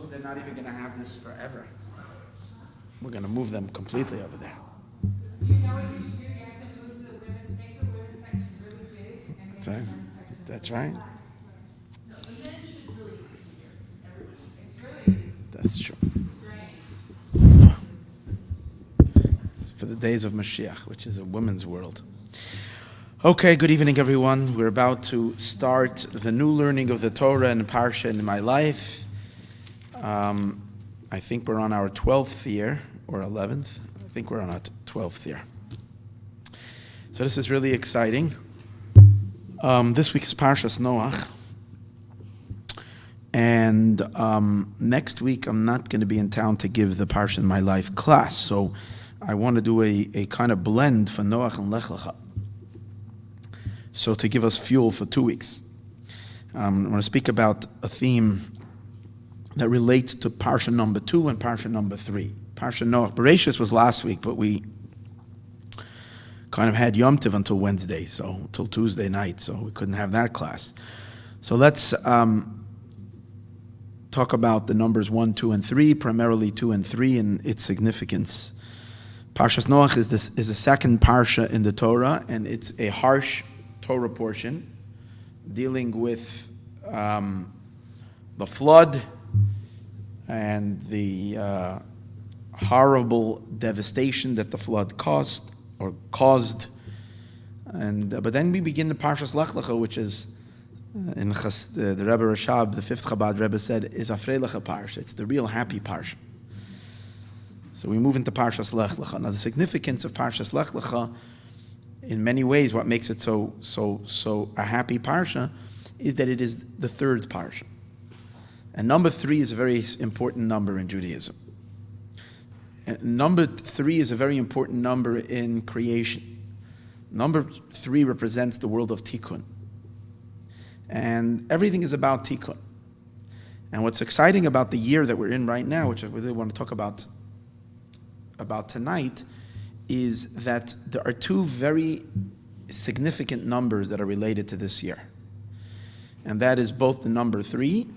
they're not even going to have this forever. We're going to move them completely over there. You know what you should do? You have to move the women's, make the women's section really big and make the men's section. That's right. No, the men should really be here every week. It's really That's true. strange. It's for the days of Mashiach, which is a women's world. Okay, good evening, everyone. We're about to start the new learning of the Torah and Parsha in my life. I think we're on our 12th year, or 11th. I think we're on our 12th year. So this is really exciting. This week is Parshas Noach. And next week I'm not going to be in town to give the Parsha in my life class. So I want to do a kind of blend for Noach and Lech Lecha. So to give us fuel for 2 weeks. I'm going to speak about a theme that relates to Parsha number 2 and Parsha number 3. Parsha Noach. Bereshis was last week, but we kind of had Yom Tov until Wednesday, so until Tuesday night, so we couldn't have that class. So let's talk about the numbers 1, 2, and 3, primarily 2 and 3, and its significance. Parshas Noach is the second Parsha in the Torah, and it's a harsh Torah portion dealing with the flood and the horrible devastation that the flood caused. And but then we begin the Parshas Lech Lecha, which is in the Rebbe Rashab, the 5th Chabad Rebbe said, is Afrei Lecha Parsha. It's the real happy Parsha. So we move into Parshas Lech Lecha. Now the significance of Parshas Lech Lecha, in many ways, what makes it so a happy Parsha is that it is the third Parsha. And number 3 is a very important number in Judaism. And number 3 is a very important number in creation. Number 3 represents the world of Tikkun. And everything is about Tikkun. And what's exciting about the year that we're in right now, which I really want to talk about tonight, is that there are 2 very significant numbers that are related to this year. And that is both the number 3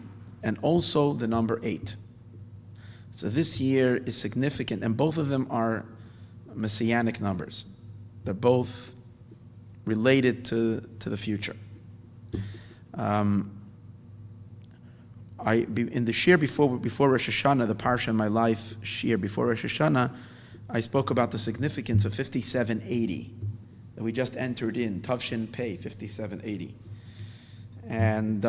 and also the number 8. So this year is significant, and both of them are Messianic numbers. They're both related to the future. In the shir before Rosh Hashanah, the Parsha in my life shir before Rosh Hashanah, I spoke about the significance of 5780 that we just entered in, Tavshin Pei, 5780. And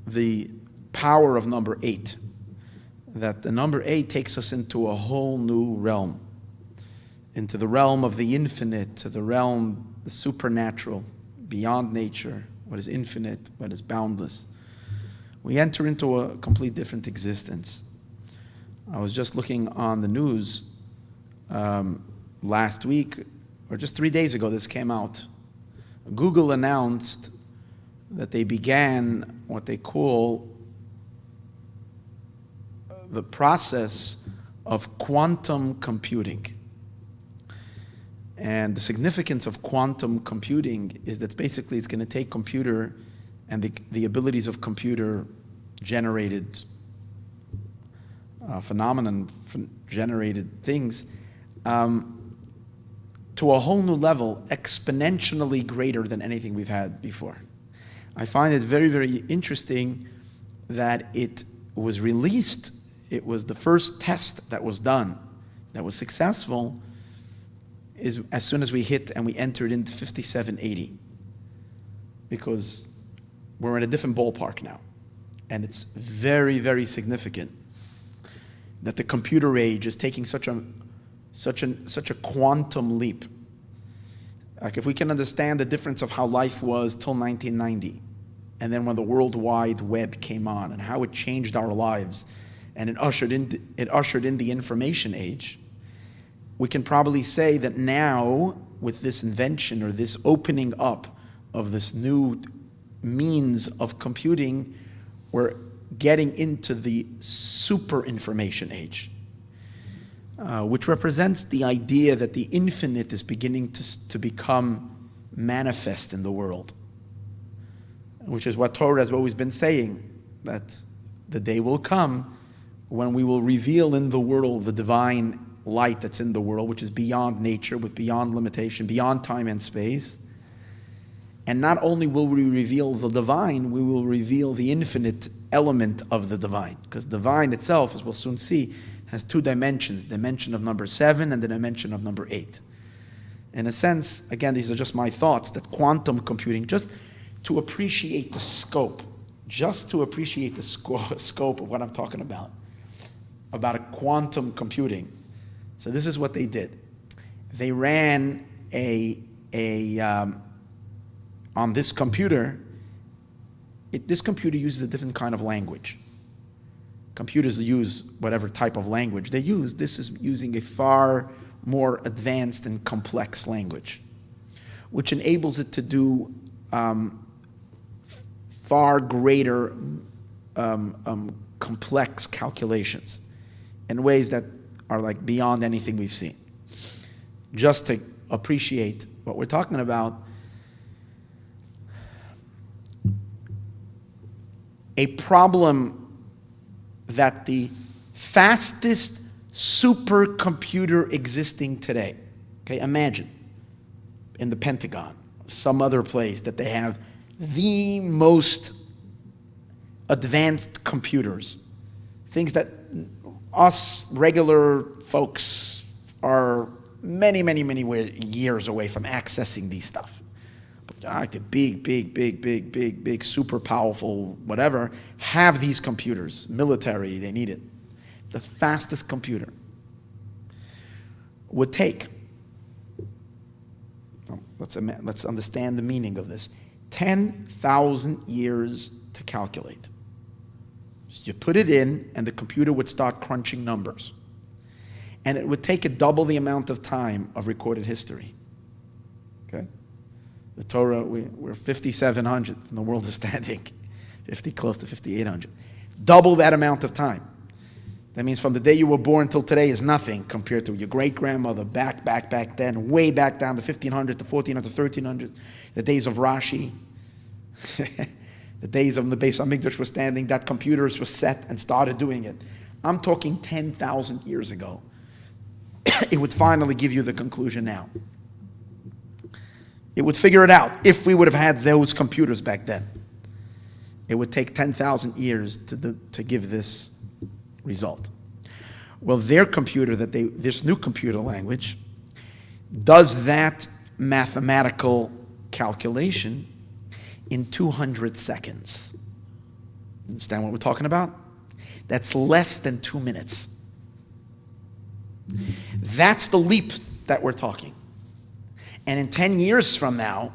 the power of number 8, that the number 8 takes us into a whole new realm, into the realm of the infinite, to the realm, the supernatural, beyond nature, what is infinite, what is boundless. We enter into a complete different existence. I was just looking on the news last week, or just 3 days ago, this came out. Google announced that they began what they call the process of quantum computing. And the significance of quantum computing is that basically it's going to take computer and the abilities of computer generated generated things to a whole new level, exponentially greater than anything we've had before. I find it very, very interesting that it was released. It was the first test that was done, that was successful, is as soon as we hit and we entered into 5780. Because we're in a different ballpark now. And it's very, very significant that the computer age is taking such a quantum leap. Like if we can understand the difference of how life was till 1990, and then when the World Wide Web came on and how it changed our lives, and it ushered in the information age, we can probably say that now, with this invention or this opening up of this new means of computing, we're getting into the super information age, which represents the idea that the infinite is beginning to become manifest in the world, which is what Torah has always been saying, that the day will come when we will reveal in the world the divine light that's in the world, which is beyond nature, with beyond limitation, beyond time and space. And not only will we reveal the divine, we will reveal the infinite element of the divine. Because divine itself, as we'll soon see, has two dimensions, the dimension of number 7 and the dimension of number 8. In a sense, again, these are just my thoughts, that quantum computing, just to appreciate the scope, scope of what I'm talking about a quantum computing. So this is what they did. They ran on this computer, this computer uses a different kind of language. Computers use whatever type of language they use. This is using a far more advanced and complex language, which enables it to do far greater complex calculations in ways that are like beyond anything we've seen. Just to appreciate what we're talking about, a problem that the fastest supercomputer existing today, okay, imagine in the Pentagon, some other place that they have the most advanced computers, things that us regular folks are many years away from accessing these stuff. But the big, super powerful, whatever, have these computers. Military, they need it. The fastest computer would take, let's understand the meaning of this, 10,000 years to calculate. So you put it in, and the computer would start crunching numbers. And it would take it double the amount of time of recorded history. Okay? The Torah, we're 5,700, and the world is standing, close to 5,800. Double that amount of time. That means from the day you were born till today is nothing compared to your great-grandmother back then, way back down to 1,500 to 1,400 to 1,300, the days of Rashi, the days of the Beis Hamikdash were standing, that computers were set and started doing it. I'm talking 10,000 years ago. It would finally give you the conclusion now. It would figure it out if we would have had those computers back then. It would take 10,000 years to give this result. Well, their computer, this new computer language, does that mathematical calculation in 200 seconds. Understand what we're talking about? That's less than 2 minutes. That's the leap that we're talking. And in 10 years from now,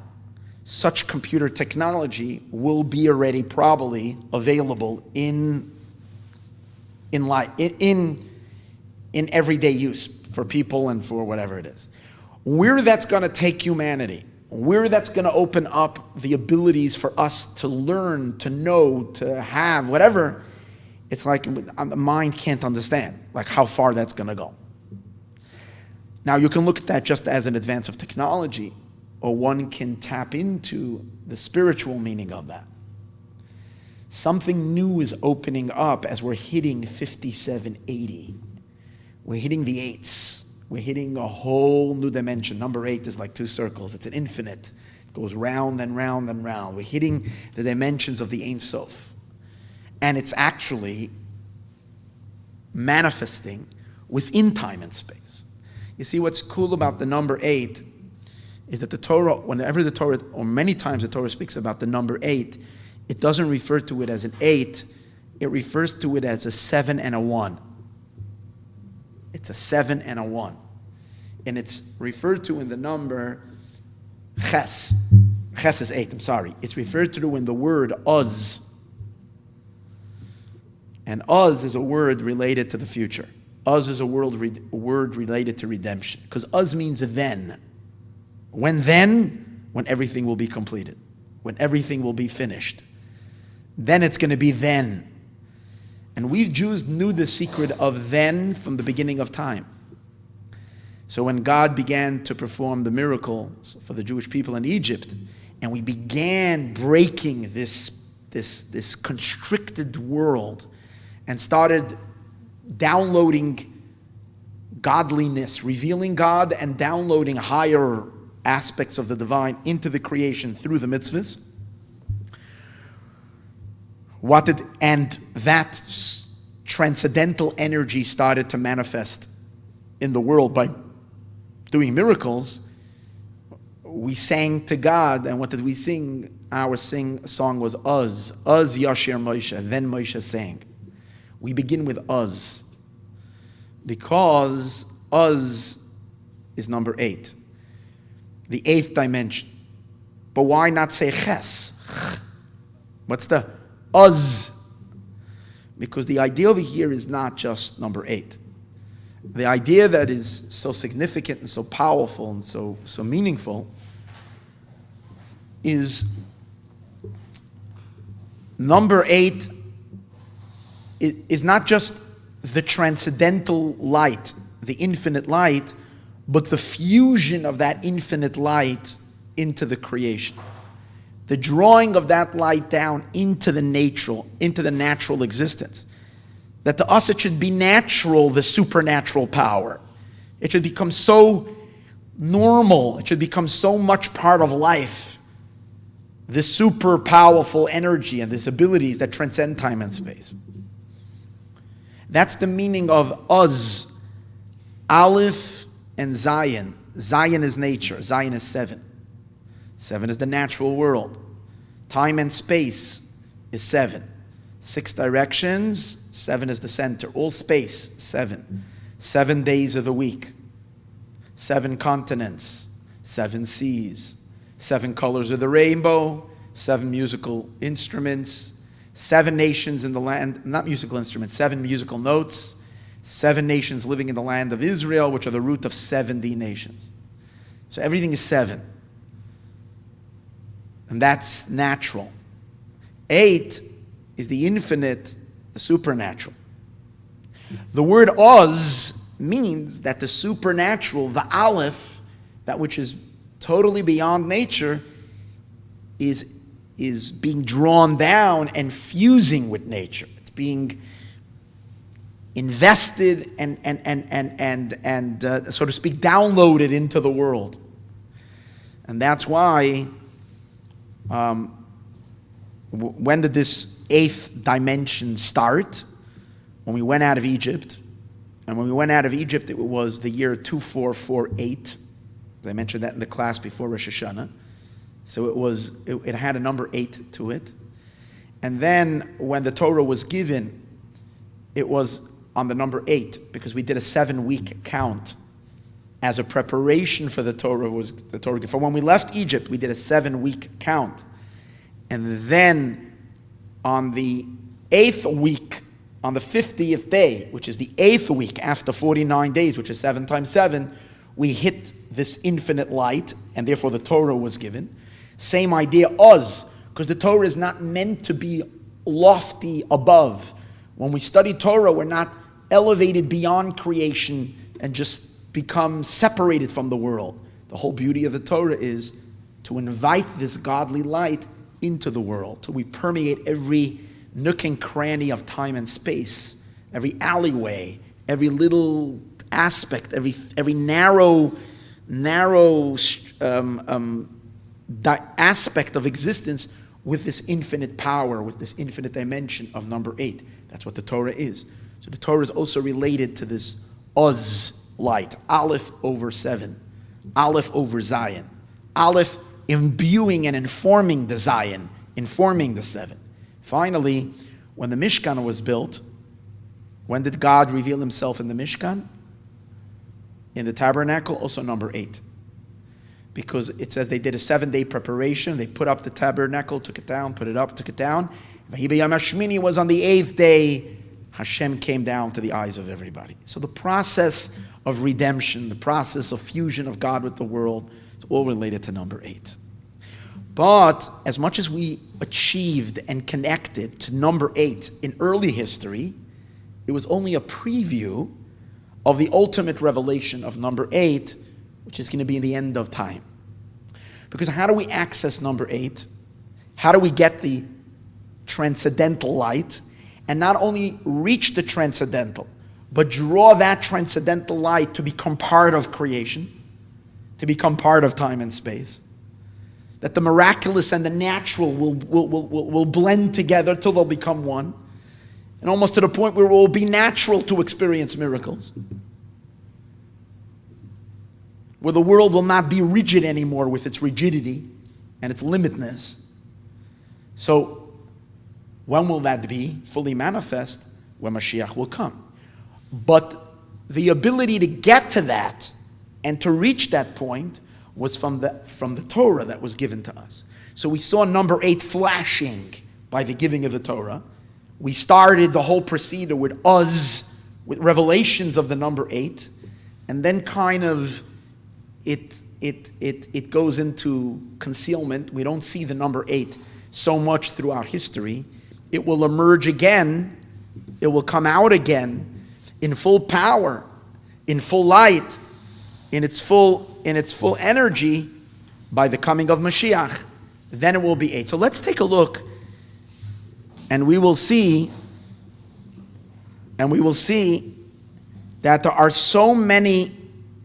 such computer technology will be already probably available in everyday use for people and for whatever it is. Where that's going to take humanity, where that's going to open up the abilities for us to learn, to know, to have, whatever, it's like the mind can't understand, like how far that's going to go. Now, you can look at that just as an advance of technology, or one can tap into the spiritual meaning of that. Something new is opening up as we're hitting 5780. We're hitting the eights. We're hitting a whole new dimension. Number 8 is like 2 circles. It's an infinite. It goes round and round and round. We're hitting the dimensions of the Ein Sof. And it's actually manifesting within time and space. You see, what's cool about the number 8 is that the Torah, whenever the Torah, or many times the Torah speaks about the number 8, it doesn't refer to it as an 8, it refers to it as a 7 and a 1. It's a 7 and a 1. And it's referred to in the number Ches. Ches is 8, I'm sorry. It's referred to in the word Uz. And Uz is a word related to the future. Uz is a word related to redemption. Because Uz means then. When then? When everything will be completed. When everything will be finished. Then it's going to be then. And we Jews knew the secret of then from the beginning of time. So when God began to perform the miracles for the Jewish people in Egypt, and we began breaking this constricted world and started downloading godliness, revealing God and downloading higher aspects of the divine into the creation through the mitzvahs. And that transcendental energy started to manifest in the world by doing miracles. We sang to God, and what did we sing? Our song was Uz Yashir Moshe. Then Moshe sang. We begin with Uz, because Uz is number 8, the 8th dimension. But why not say Ches? What's the Uz? Because the idea over here is not just number 8. The idea that is so significant and so powerful and so meaningful is number 8 is not just the transcendental light, the infinite light, but the fusion of that infinite light into the creation. The drawing of that light down into the natural existence. That to us it should be natural, the supernatural power. It should become so normal. It should become so much part of life. This super powerful energy and these abilities that transcend time and space. That's the meaning of Uz, Aleph and Zion. Zion is nature. Zion is 7. 7 is the natural world. Time and space is 7. 6 directions, 7 is the center. All space, 7. 7 days of the week. 7 continents, 7 seas. 7 colors of the rainbow, 7 musical instruments, 7 nations in the land, not musical instruments, 7 musical notes, 7 nations living in the land of Israel, which are the root of 70 nations. So everything is 7. And that's natural. 8 is the infinite, the supernatural. The word Oz means that the supernatural, the Aleph, that which is totally beyond nature, is being drawn down and fusing with nature. It's being invested and so to speak, downloaded into the world. And that's why, when did this 8th dimension start? When we went out of Egypt. And when we went out of Egypt, it was the year 2448. I mentioned that in the class before Rosh Hashanah. So it had a number 8 to it. And then when the Torah was given, it was on the number 8, because we did a 7-week count as a preparation for the Torah. For when we left Egypt, we did a 7-week count. And then on the 8th week, on the 50th day, which is the 8th week after 49 days, which is 7 times 7, we hit this infinite light, and therefore the Torah was given. Same idea, Uz, because the Torah is not meant to be lofty above. When we study Torah, we're not elevated beyond creation and just become separated from the world. The whole beauty of the Torah is to invite this godly light into the world, till we permeate every nook and cranny of time and space, every alleyway, every little aspect, every narrow aspect of existence with this infinite power, with this infinite dimension of number 8. That's what the Torah is. So the Torah is also related to this Uz light, Aleph over 7, Aleph over Zion, Aleph imbuing and informing the Zion, informing the 7. Finally, when the Mishkan was built, when did God reveal himself in the Mishkan? In the tabernacle, also number 8. Because it says they did a 7-day preparation. They put up the tabernacle, took it down, put it up, took it down. Vayibiyam Hashmini was on the 8th day. Hashem came down to the eyes of everybody. So the process of redemption, the process of fusion of God with the world, is all related to number 8. But as much as we achieved and connected to number 8 in early history, it was only a preview of the ultimate revelation of number 8, which is going to be in the end of time. Because how do we access number 8? How do we get the transcendental light? and not only reach the transcendental, but draw that transcendental light to become part of creation, to become part of time and space. That the miraculous and the natural will blend together till they'll become one. And almost to the point where it will be natural to experience miracles. Where the world will not be rigid anymore with its rigidity and its limitness. So, when will that be fully manifest? When Mashiach will come. But the ability to get to that and to reach that point was from the Torah that was given to us. So we saw number 8 flashing by the giving of the Torah. We started the whole procedure with Uz, with revelations of the number 8, and then kind of it goes into concealment. We don't see the number 8 so much throughout history. It will emerge again. It will come out again in full power, in full light, in its full energy by the coming of Mashiach. Then it will be 8. So let's take a look, and we will see that there are so many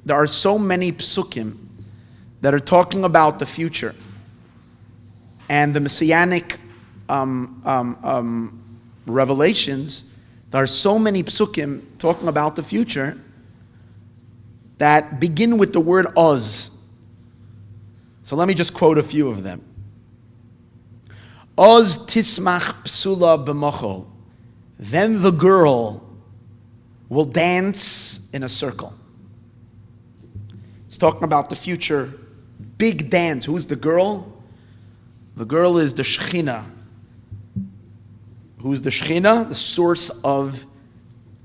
psukim that are talking about the future and the Messianic revelations. There are so many psukim talking about the future that begin with the word Oz. So let me just quote a few of them. Oz tismach psula b'mochol. Then the girl will dance in a circle. It's talking about the future big dance. Who's the girl? The girl is the Shekhinah. Who's the Shekhinah? The source of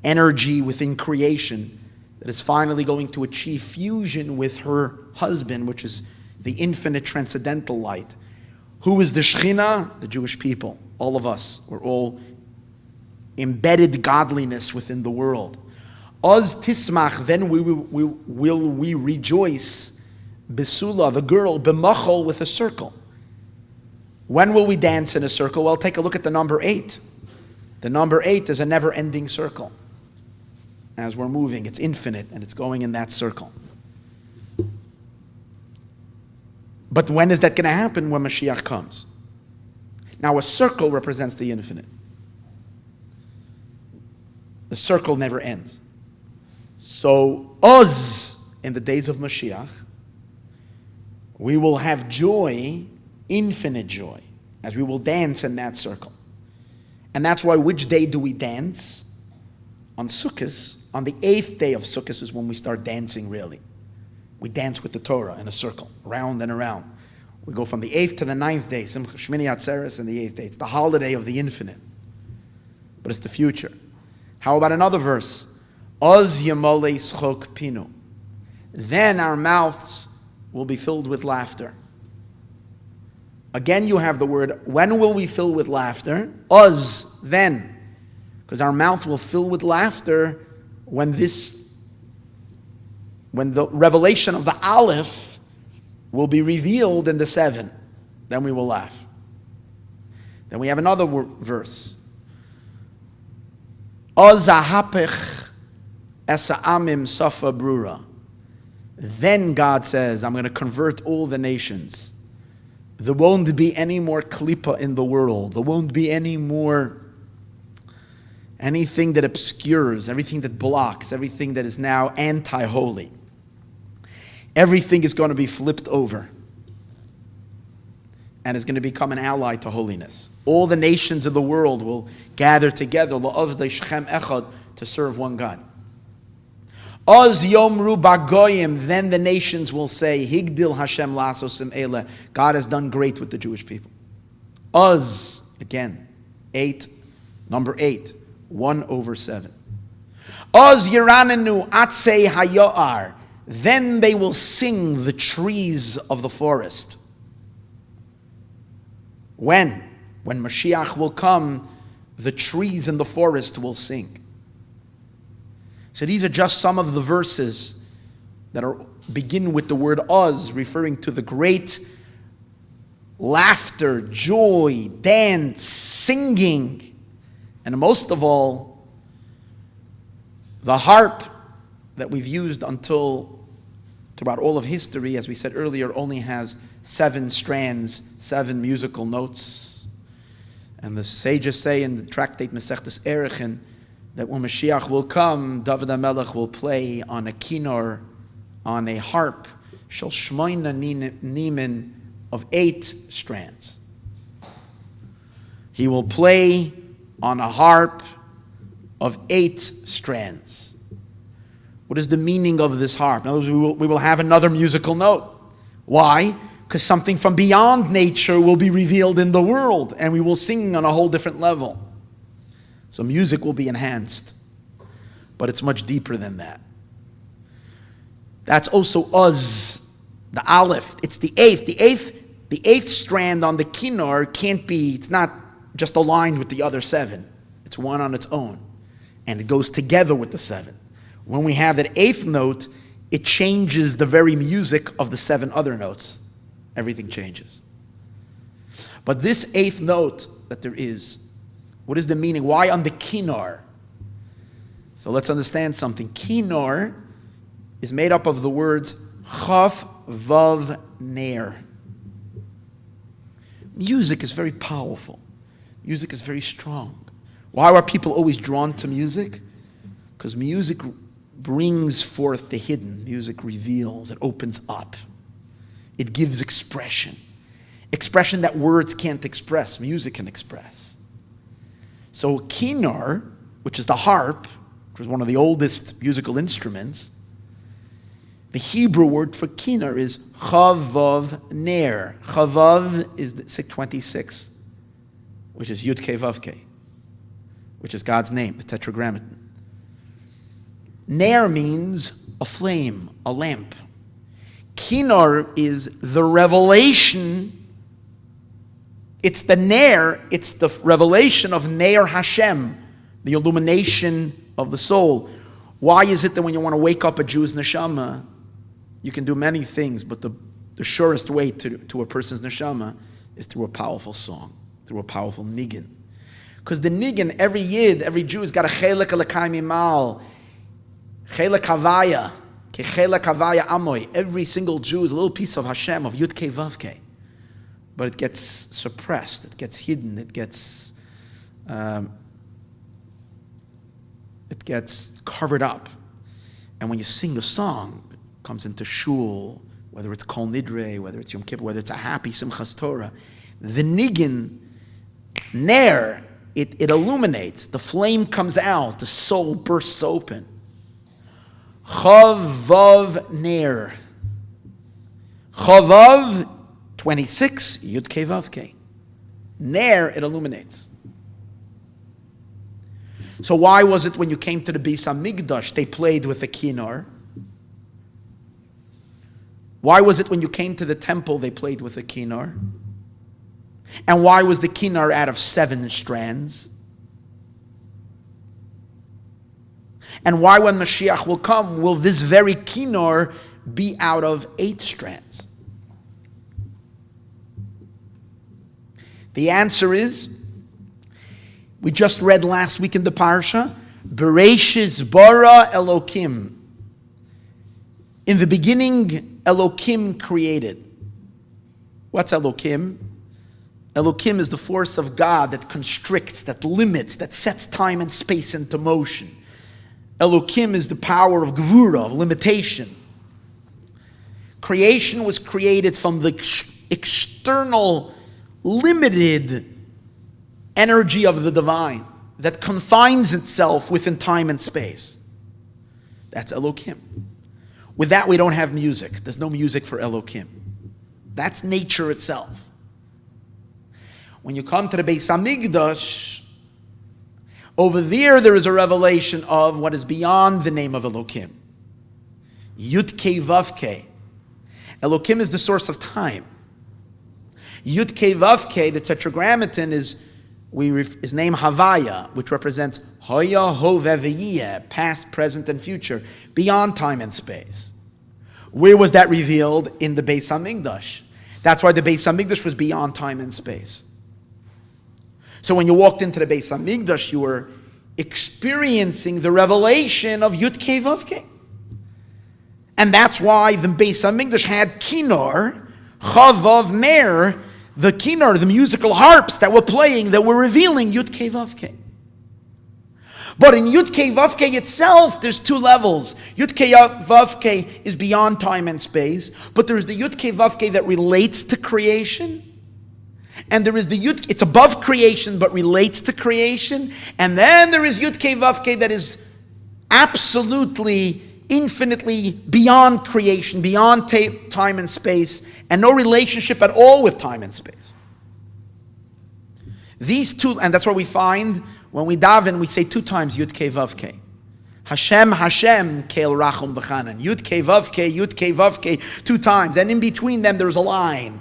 energy within creation that is finally going to achieve fusion with her husband, which is the infinite transcendental light. Who is the Shekhinah? The Jewish people. All of us. We're all embedded godliness within the world. Oz tismach, then will we rejoice. Besula, the girl, b'machol, with a circle. When will we dance in a circle? Well, take a look at the number 8. The number 8 is a never-ending circle. As we're moving, it's infinite, and it's going in that circle. But when is that going to happen? When Mashiach comes. Now, a circle represents the infinite. The circle never ends. So, Oz, in the days of Mashiach, we will have joy, infinite joy, as we will dance in that circle. And that's why, which day do we dance? On Sukkot. On the 8th day of Sukkot is when we start dancing, really. We dance with the Torah in a circle, round and around. We go from the 8th to the 9th day, Simcha Shmini Atzeres, and the 8th day. It's the holiday of the infinite. But it's the future. How about another verse? Oz yamolei schok pinu. Then our mouths will be filled with laughter. Again, you have the word, when will we fill with laughter? Oz, then. Because our mouth will fill with laughter when the revelation of the Aleph will be revealed in the 7. Then we will laugh. Then we have another verse. Oz ahapech esa amim safa brura. Then God says, I'm going to convert all the nations. There won't be any more klipa in the world. There won't be any more anything that obscures, everything that blocks, everything that is now anti-holy. Everything is going to be flipped over and is going to become an ally to holiness. All the nations of the world will gather together to serve one God. Oz yomru bagoyim, then the nations will say, Higdil Hashem lasosim ele. God has done great with the Jewish people. Oz, again, 8, number 8, 1/7. Oz yiranenu atzei hayoar, then they will sing the trees of the forest. When? When Mashiach will come, the trees in the forest will sing. So these are just some of the verses that begin with the word Oz, referring to the great laughter, joy, dance, singing, And most of all, the harp that we've used throughout all of history, as we said earlier, only has 7 strands, 7 musical notes. And the sages say in the tractate Masechtas Erechin that when Mashiach will come, David HaMelech will play on a kinnor, on a harp, shel shmoina nimin, of 8 strands. He will play on a harp of 8 strands. What is the meaning of this harp? In other words, we will have another musical note. Why? Because something from beyond nature will be revealed in the world, and we will sing on a whole different level. So music will be enhanced, but it's much deeper than that. That's also Uz, the Aleph. It's the eighth. The eighth strand on the kinnor it's not just aligned with the other 7. It's one on its own, and it goes together with the 7. When we have that 8th note, it changes the very music of the 7 other notes. Everything changes. But this 8th note that there is, what is the meaning? Why on the kinnor? So let's understand something. Kinnor is made up of the words chaf, vav, ner. Music is very powerful. Music is very strong. Why are people always drawn to music? Because music brings forth the hidden. Music reveals, it opens up. It gives expression. Expression that words can't express, music can express. So kinnor, which is the harp, which is one of the oldest musical instruments, the Hebrew word for kinnor is chavav ner. Chavav is 626, which is Yud Kei Vav Kei, which is God's name, the Tetragrammaton. Ner means a flame, a lamp. Kinnor is the revelation. It's the ner, it's the revelation of Ner Hashem, the illumination of the soul. Why is it that when you want to wake up a Jew's neshama, you can do many things, but the surest way to a person's neshama is through a powerful song, through a powerful niggin. Because the niggin, every Yid, every Jew has got a chelek alakai mimal, chelek havaya, ke chelek havaya amoy. Every single Jew is a little piece of Hashem, of Yud Kei Vav Kei. But it gets suppressed, it gets hidden, it gets covered up. And when you sing a song, it comes into shul, whether it's Kol Nidre, whether it's Yom Kippur, whether it's a happy Simchas Torah, the niggin, ner, it illuminates, the flame comes out, the soul bursts open. Chavav ner. Chavav, 26, Yud Kei Vav Kei. Ner, it illuminates. So why was it when you came to the Beis HaMikdash, they played with the kinnor? Why was it when you came to the temple, they played with the kinnor? And why was the kinnor out of 7 strands? And why, when Mashiach will come, will this very kinnor be out of 8 strands? The answer is, we just read last week in the parsha, Bereshis bara Elokim. In the beginning, Elokim created. What's Elokim? Elokim is the force of God that constricts, that limits, that sets time and space into motion. Elokim is the power of gevura, of limitation. Creation was created from the external, limited energy of the divine that confines itself within time and space. That's Elokim. With that, we don't have music. There's no music for Elokim. That's nature itself. When you come to the Beis HaMikdash, over there is a revelation of what is beyond the name of Elokim. Yud Kei Vav Kei. Elokim is the source of time. Yud Kei Vav Kei, the Tetragrammaton, is named Havaya, which represents Hoya Hoveh V'yeh, past, present, and future, beyond time and space. Where was that revealed? In the Beis HaMikdash. That's why the Beis HaMikdash was beyond time and space. So when you walked into the Beis Hamikdash, you were experiencing the revelation of Yud Kei Vav Kei. And that's why the Beis Hamikdash had kinnor, Chavav Mer, the kinnor, the musical harps that were playing, that were revealing Yud Kei Vav Kei. But in Yud Kei Vav Kei itself, there's two levels. Yud Kei Vav Kei is beyond time and space, but there's the Yud Kei Vav Kei that relates to creation. And there is the Yud, it's above creation but relates to creation. And then there is Yud Kei Vav Kei that is absolutely, infinitely beyond creation, beyond time and space, and no relationship at all with time and space. These two, and that's what we find when we daven, we say two times Yud Kei Vav Kei. Hashem, Hashem, Keil Rachum V'chanan. Yud Kei Vav Kei, two times. And in between them there's a line.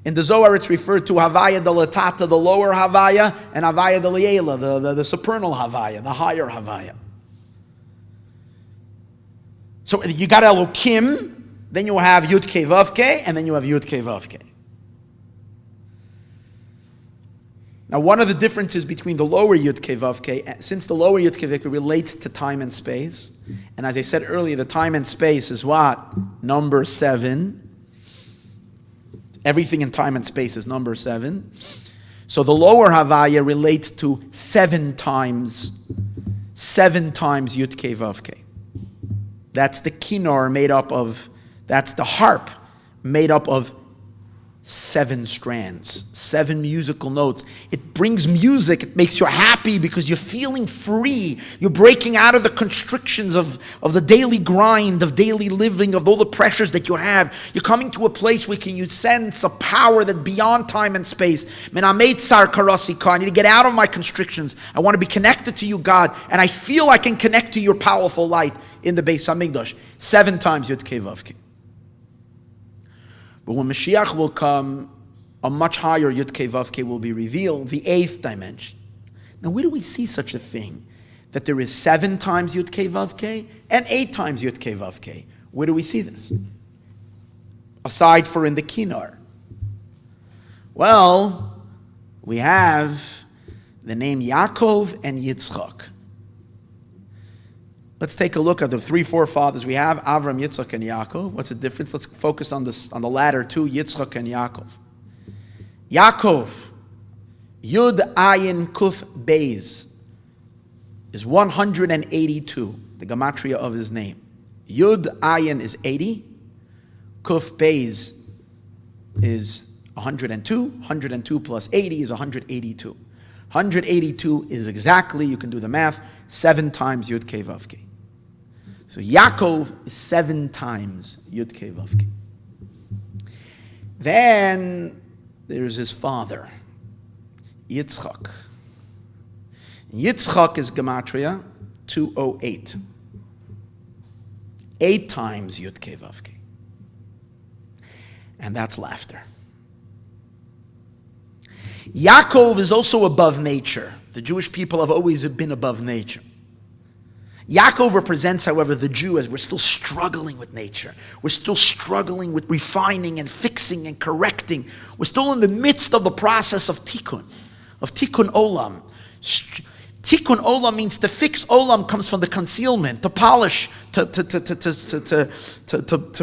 In the Zohar, it's referred to Havaya de Latata, the lower Havaya, and Havaya de Liela, the supernal Havaya, the higher Havaya. So you got Elokim, then you have Yud Kei Vav Kei, and then you have Yud Kei Vav Kei. Now, one of the differences between the lower Yud Kei Vav Kei, since the lower Yud Kei Vav Kei relates to time and space, and as I said earlier, the time and space is what? Number 7. Everything in time and space is number 7. So the lower Havaya relates to 7 times Yud Kei Vav Kei. That's the kinnor made up of, that's the harp made up of 7 strands, 7 musical notes. It brings music, it makes you happy because you're feeling free. You're breaking out of the constrictions of the daily grind, of daily living, of all the pressures that you have. You're coming to a place where you sense a power that beyond time and space. I need to get out of my constrictions. I want to be connected to you, God, and I feel I can connect to your powerful light in the Beis Hamikdash. 7 times Yud Kei Vav Kei. But when Mashiach will come, a much higher Yud Kei Vav Kei will be revealed, the 8th dimension. Now, where do we see such a thing? That there is 7 times Yud Kei Vav Kei and 8 times Yud Kei Vav Kei. Where do we see this? Aside for in the kinnor. Well, we have the name Yaakov and Yitzhak. Let's take a look at the 3 forefathers we have, Avram, Yitzhak, and Yaakov. What's the difference? Let's focus on this, on the latter two, Yitzhak and Yaakov. Yaakov, Yud Ayin Kuf Beis, is 182, the gematria of his name. Yud Ayin is 80, Kuf Beis is 102, 102 plus 80 is 182. 182 is exactly, you can do the math, 7 times Yud Kei Vav Kei. So Yaakov is 7 times Yud Kei Vav Kei. Then there's his father, Yitzchak. Yitzchak is gematria 208. 8 times Yud Kei Vav Kei. And that's laughter. Yaakov is also above nature. The Jewish people have always been above nature. Yaakov represents, however, the Jew as we're still struggling with nature. We're still struggling with refining and fixing and correcting. We're still in the midst of the process of tikkun olam. Tikkun olam means to fix. Olam comes from the concealment, to polish, to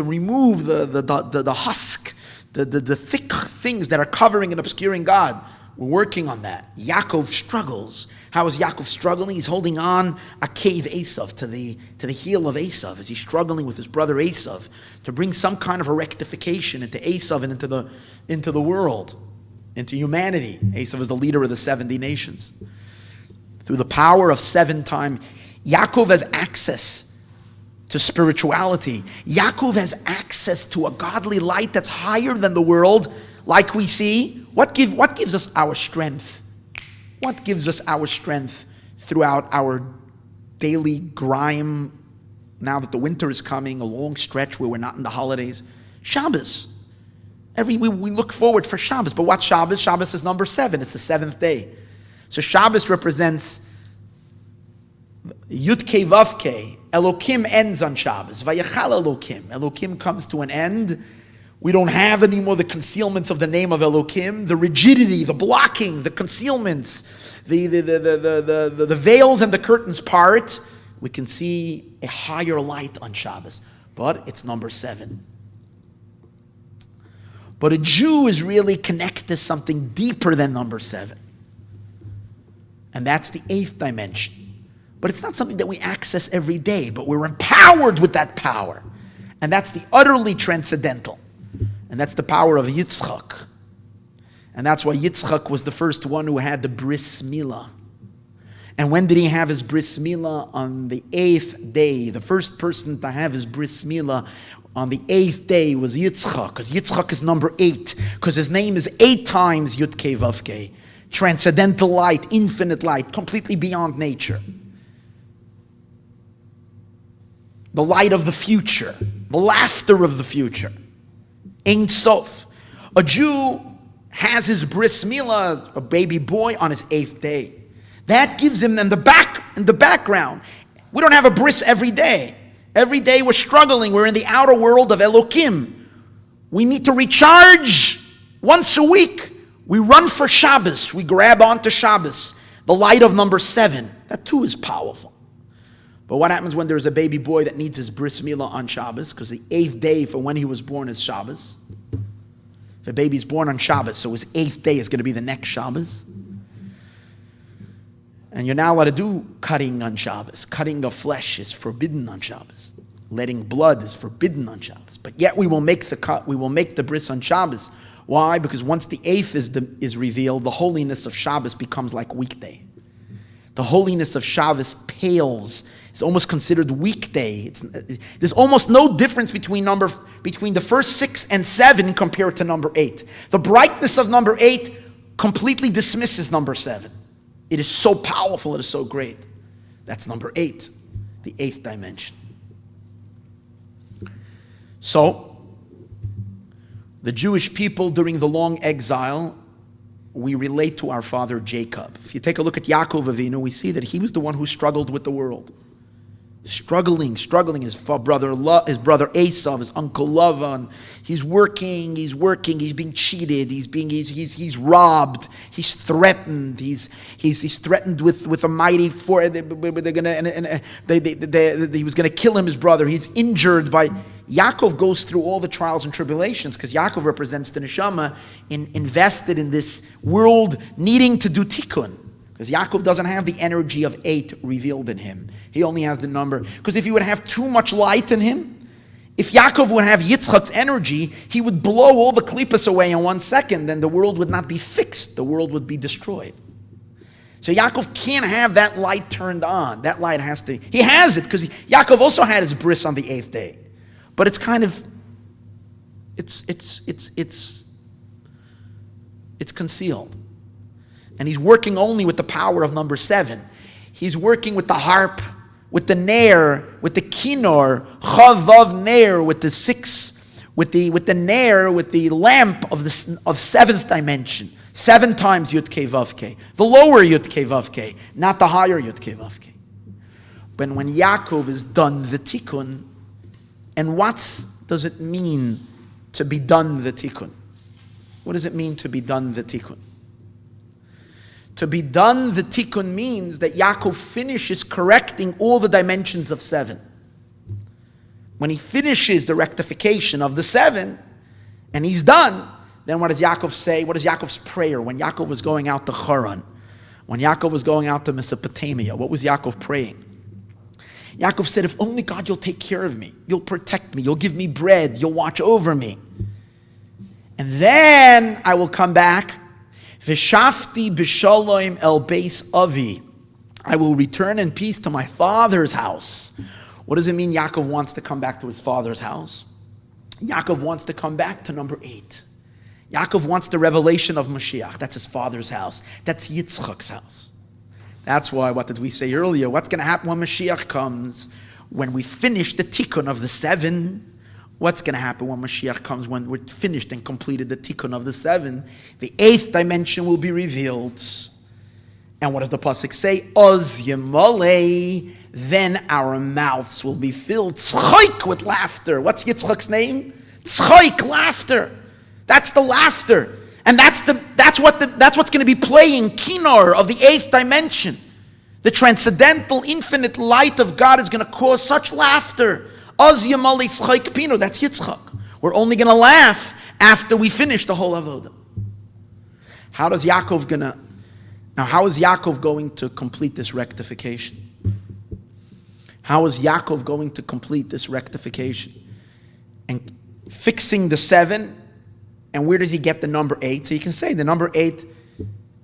remove the husk, the thick things that are covering and obscuring God. We're working on that. Yaakov struggles. How is Yaakov struggling? He's holding on a cave Esav to the heel of Esav as he's struggling with his brother Esav to bring some kind of a rectification into Esav and into the world, into humanity. Esav is the leader of the 70 nations. Through the power of 7 times, Yaakov has access to spirituality. Yaakov has access to a godly light that's higher than the world, like we see. What gives us our strength? What gives us our strength throughout our daily grime, now that the winter is coming, a long stretch where we're not in the holidays? Shabbos. We look forward for Shabbos. But what's Shabbos? Shabbos is number 7. It's the 7th day. So Shabbos represents Yud Kei Vav Kei. Elokim ends on Shabbos. Vayachal Elokim. Elokim comes to an end We don't have anymore the concealments of the name of Elokim, the rigidity, the blocking, the concealments, the veils and the curtains part. We can see a higher light on Shabbos, but it's number 7. But a Jew is really connected to something deeper than number 7. And that's the 8th dimension. But it's not something that we access every day, but we're empowered with that power. And that's the utterly transcendental. And that's the power of Yitzchak. And that's why Yitzchak was the first one who had the bris milah. And when did he have his bris milah? On the 8th day. The first person to have his bris milah on the 8th day was Yitzchak, because Yitzchak is number 8, because his name is 8 times Yud Kei Vav Kei. Transcendental light, infinite light, completely beyond nature. The light of the future, the laughter of the future. Ein Sof. A Jew has his bris milah, a baby boy, on his 8th day. That gives him in the background. We don't have a bris every day. Every day we're struggling. We're in the outer world of Elokim. We need to recharge once a week. We run for Shabbos. We grab onto Shabbos. The light of number 7. That too is powerful. But what happens when there's a baby boy that needs his bris milah on Shabbos? Because the 8th day for when he was born is Shabbos. If a baby's born on Shabbos, so his 8th day is going to be the next Shabbos. And you're not allowed to do cutting on Shabbos. Cutting of flesh is forbidden on Shabbos. Letting blood is forbidden on Shabbos. But yet we will make the cut, we will make the bris on Shabbos. Why? Because once the 8th is revealed, the holiness of Shabbos becomes like weekday. The holiness of Shabbos pales. It's almost considered weekday. There's almost no difference between the first 6 and 7 compared to number 8. The brightness of number 8 completely dismisses number 7. It is so powerful, it is so great. That's number 8, the 8th dimension. So, the Jewish people during the long exile, we relate to our father Jacob. If you take a look at Yaakov Avinu, we see that he was the one who struggled with the world. Struggling, his brother Esau, his uncle Lavan, he's working, he's being cheated, he's robbed, he's threatened, he's threatened with a mighty force. He was gonna kill him, his brother. He's injured by. Yaakov goes through all the trials and tribulations because Yaakov represents the neshama invested in this world needing to do tikkun. Because Yaakov doesn't have the energy of 8 revealed in him. He only has the number. Because if he would have too much light in him, if Yaakov would have Yitzchak's energy, he would blow all the klippas away in 1 second, and the world would not be fixed. The world would be destroyed. So Yaakov can't have that light turned on. That light has to. He has it because Yaakov also had his bris on the 8th day, but it's kind of. It's concealed. And he's working only with the power of number 7. He's working with the harp, with the nair, with the kinor, chavav nair, with the 6, with the nair, with the lamp of 7th dimension. 7 times Yud Kei Vav Kei. The lower Yud Kei Vav Kei, not the higher Yud Kei Vav Kei. But when Yaakov is done the tikkun, and what does it mean to be done the tikkun? What does it mean to be done the tikkun? To be done the tikkun means that Yaakov finishes correcting all the dimensions of 7. When he finishes the rectification of the 7, and he's done, then what does Yaakov say? What is Yaakov's prayer? When Yaakov was going out to Haran, when Yaakov was going out to Mesopotamia, what was Yaakov praying? Yaakov said, if only God, you'll take care of me. You'll protect me. You'll give me bread. You'll watch over me. And then I will come back. V'shafti b'shalom el beis avi. I will return in peace to my father's house. What does it mean Yaakov wants to come back to his father's house? Yaakov wants to come back to number 8. Yaakov wants the revelation of Mashiach. That's his father's house. That's Yitzchak's house. That's why, what did we say earlier? What's going to happen when Mashiach comes? When we finish the tikkun of the 7, what's going to happen when Mashiach comes? When we're finished and completed the tikkun of the 7, the 8th dimension will be revealed. And what does the pasuk say? Oz yemalei, then our mouths will be filled tzchok with laughter. What's Yitzchak's name? Tzchoik, laughter. That's the laughter. And that's what's going to be playing Kinor of the 8th dimension. The transcendental, infinite light of God is going to cause such laughter. Oz Yamali Tzchoik Pino, that's Yitzchak. We're only going to laugh after we finish the whole avodah. How is Yaakov going to complete this rectification? How is Yaakov going to complete this rectification? And fixing the 7, and where does he get the number 8? So you can say the number 8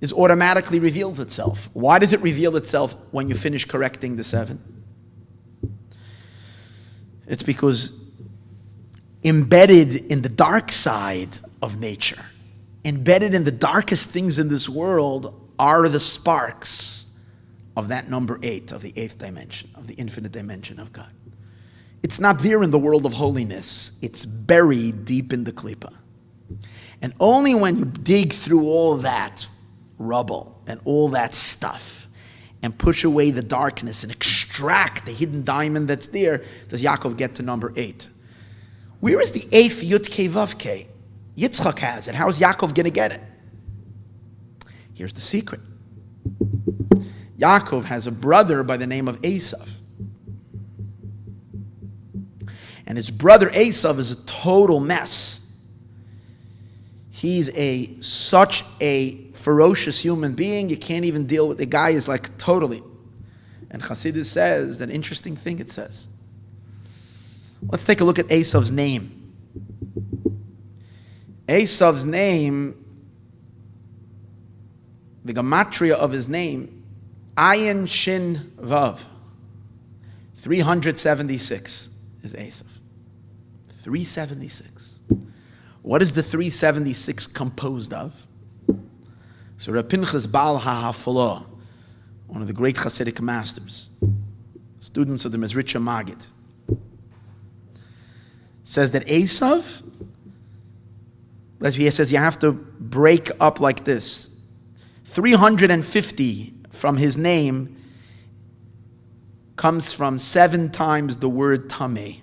is automatically reveals itself. Why does it reveal itself when you finish correcting the 7? It's because embedded in the dark side of nature, embedded in the darkest things in this world are the sparks of that number 8, of the 8th dimension, of the infinite dimension of God. It's not there in the world of holiness. It's buried deep in the klipa. And only when you dig through all that rubble and all that stuff and push away the darkness and extract the hidden diamond that's there, does Yaakov get to number 8. Where is the 8th Yud Kei Vav Kei? Yitzchak has it. How is Yaakov going to get it? Here's the secret. Yaakov has a brother by the name of Esav. And his brother Esav is a total mess. He's such a ferocious human being, you can't even deal with. The guy is like totally. And Chassidus says, an interesting thing it says. Let's take a look at Esav's name. Esav's name, the gematria of his name, Ayin Shin Vav. 376 is Esav. 376. What is the 376 composed of? So Reb Pinchas Baal HaHafala, one of the great Chassidic masters, students of the Mezritcha Maggid, says that Esav, he says you have to break up like this. 350 from his name comes from 7 times the word Tameh.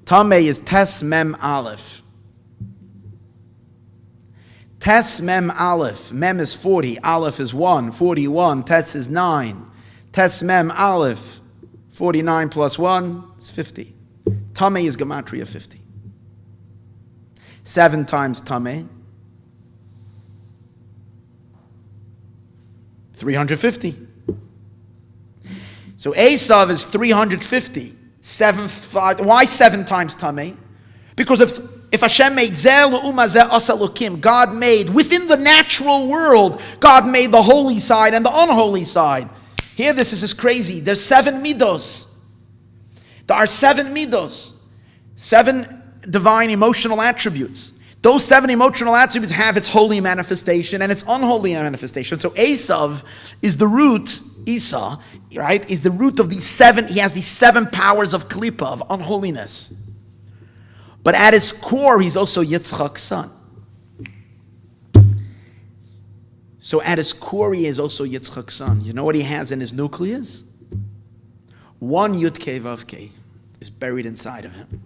Tameh is Tes Mem Aleph. Tes Mem Aleph. Mem is 40. Aleph is 1. 41. Tes is 9. Tes Mem Aleph. 49 plus 1 is 50. Tameh is gematria 50. 7 times Tameh. 350. So Esav is 350. 5. Why 7 times Tameh? Because if Hashem made Zel Umazeh Asalukim, God made within the natural world, God made the holy side and the unholy side. Here, this is crazy. There's 7 midos. There are 7 midos, 7 divine emotional attributes. Those 7 emotional attributes have its holy manifestation and its unholy manifestation. So Esav is the root, Esau, right, is the root of these 7. He has these 7 powers of klipa, of unholiness. But at his core, he's also Yitzchak's son. So at his core, he is also Yitzchak's son. You know what he has in his nucleus? 1 Yud Kei Vav Kei is buried inside of him.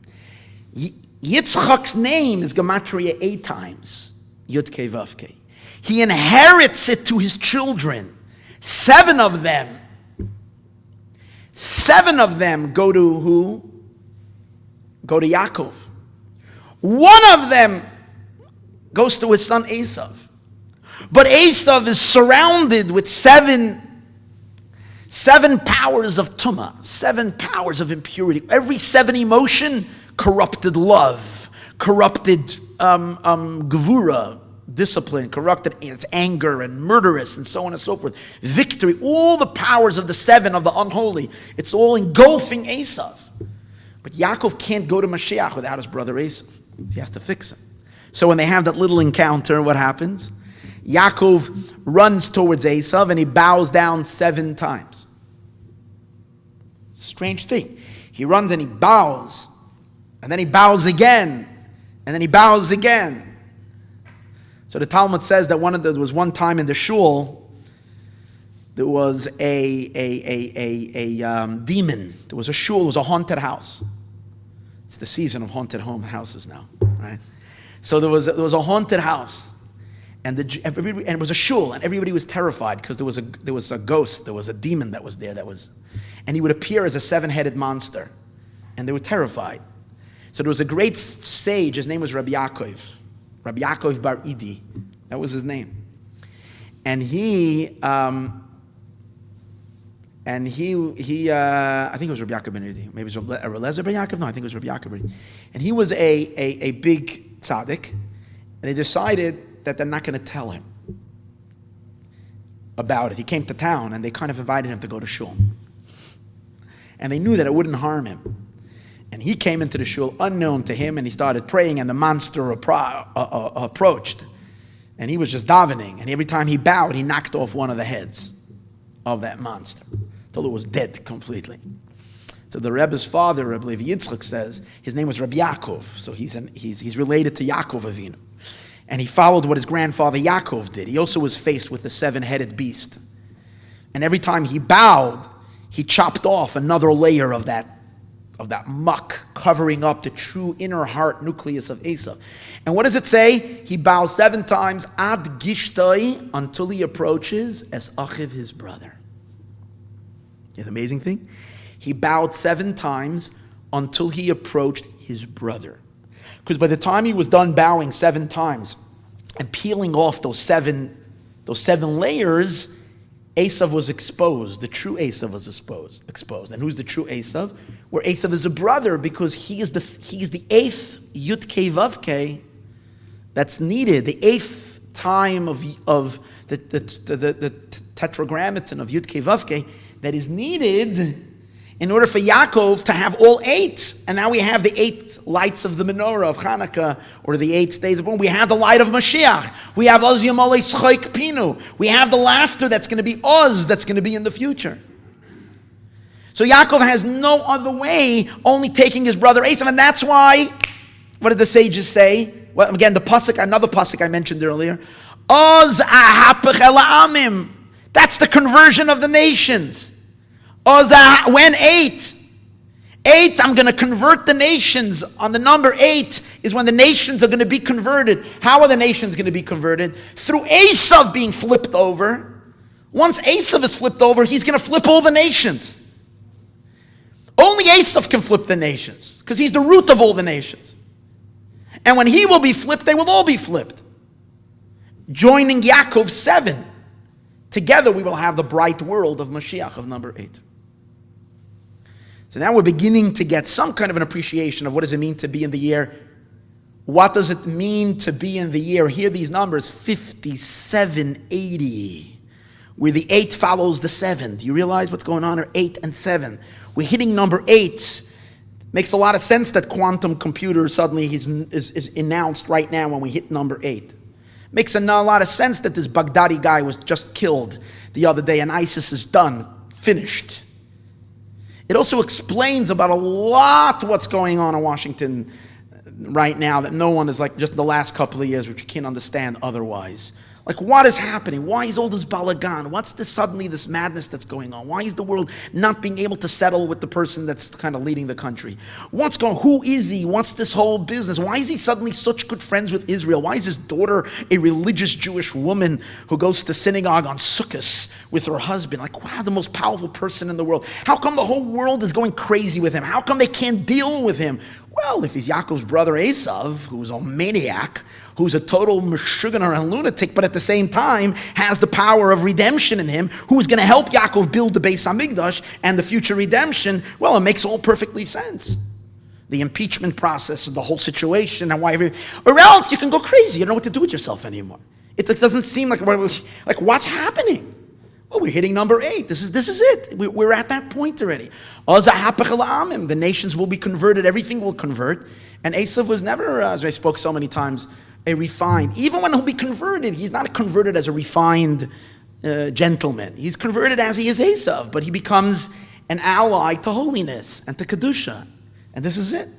Yitzchak's name is gematria 8 times, Yud Kei Vav Kei. He inherits it to his children. 7 of them go to who? Go to Yaakov. 1 of them goes to his son Esav. But Esav is surrounded with 7 powers of tumah, 7 powers of impurity. Every 7 emotion, corrupted love, corrupted gevura, discipline, corrupted its anger and murderous and so on and so forth. Victory, all the powers of the 7 of the unholy, it's all engulfing Esav. But Yaakov can't go to Mashiach without his brother Esav. He has to fix him. So when they have that little encounter, what happens? Yaakov runs towards Esav and he bows down 7 times. Strange thing. He runs and he bows. And then he bows again. And then he bows again. So the Talmud says that there was one time in the shul, there was a demon. There was a shul, it was a haunted house. It's the season of haunted houses now, right? So there was a haunted house, and it was a shul, and everybody was terrified because there was a ghost, there was a demon that was there and he would appear as a 7-headed monster, and they were terrified. So there was a great sage. His name was Rabbi Yaakov Bar Idi. That was his name, and he I think it was Rabbi Yaakov ben Idi. Maybe it was Eliezer ben Yaakov. No, I think it was Rabbi Yaakov ben Idi. And he was a big tzaddik, and they decided that they're not going to tell him about it. He came to town, and they kind of invited him to go to shul. And they knew that it wouldn't harm him. And he came into the shul unknown to him, and he started praying, and the monster approached. And he was just davening, and every time he bowed, he knocked off one of the heads of that monster, till it was dead completely. So the Rebbe's father, Rabbi Yitzhak, says his name was Rabbi Yaakov, so he's related to Yaakov Avinu, and he followed what his grandfather Yaakov did. He also was faced with the 7-headed beast, and every time he bowed, he chopped off another layer of that muck, covering up the true inner heart nucleus of Esav. And what does it say? He bows 7 times, ad gishtoi, until he approaches as Achiv, his brother. It's an amazing thing. He bowed 7 times until he approached his brother. Because by the time he was done bowing 7 times and peeling off those seven layers, Esav was exposed. The true Esav was exposed. And who's the true Esav? Where Esav is a brother, because he is the 8th Yud Kei Vav Kei that's needed, the 8th time of the tetragrammaton of Yud Kei Vav Kei that is needed in order for Yaakov to have all 8. And now we have the 8 lights of the menorah of Hanukkah, or the 8 days of born. We have the light of Mashiach. We have Oz Yomole Schoik Pinu. We have the laughter that's going to be Oz, that's going to be in the future. So Yaakov has no other way, only taking his brother Esav. And that's why, what did the sages say? Well, again, another pasuk I mentioned earlier. Oz ahapech el ha'amim. That's the conversion of the nations. When 8, I'm going to convert the nations. On the number 8 is when the nations are going to be converted. How are the nations going to be converted? Through Esav being flipped over. Once Esav is flipped over, he's going to flip all the nations. Only Esav can flip the nations, because he's the root of all the nations. And when he will be flipped, they will all be flipped. Joining Yaakov 7. Together we will have the bright world of Mashiach of number 8. So now we're beginning to get some kind of an appreciation of what does it mean to be in the year. What does it mean to be in the year? Here these numbers, 5780, where the 8 follows the 7. Do you realize what's going on here? 8 and 7. We're hitting number 8. Makes a lot of sense that quantum computer suddenly is announced right now when we hit number 8. Makes a lot of sense that this Baghdadi guy was just killed the other day and ISIS is done, finished. It also explains about a lot what's going on in Washington right now that no one is like just the last couple of years, which you can't understand otherwise. Like, what is happening? Why is all this balagan? What's this madness that's going on? Why is the world not being able to settle with the person that's kind of leading the country? What's going on? Who is he? What's this whole business? Why is he suddenly such good friends with Israel? Why is his daughter a religious Jewish woman who goes to synagogue on Sukkot with her husband? Like, wow, the most powerful person in the world. How come the whole world is going crazy with him? How come they can't deal with him? Well, if he's Yaakov's brother Esav, who's a maniac, who's a total meshuggah and lunatic, but at the same time has the power of redemption in him, who's going to help Yaakov build the Beis HaMikdash and the future redemption, well, it makes all perfectly sense. The impeachment process and the whole situation and why or else you can go crazy. You don't know what to do with yourself anymore. It doesn't seem like what's happening? Well, we're hitting number 8. This is it. We're at that point already. The nations will be converted. Everything will convert. And Esav was never, as I spoke so many times, a refined. Even when he'll be converted, he's not converted as a refined gentleman. He's converted as he is Esav, but he becomes an ally to holiness and to Kedusha. And this is it.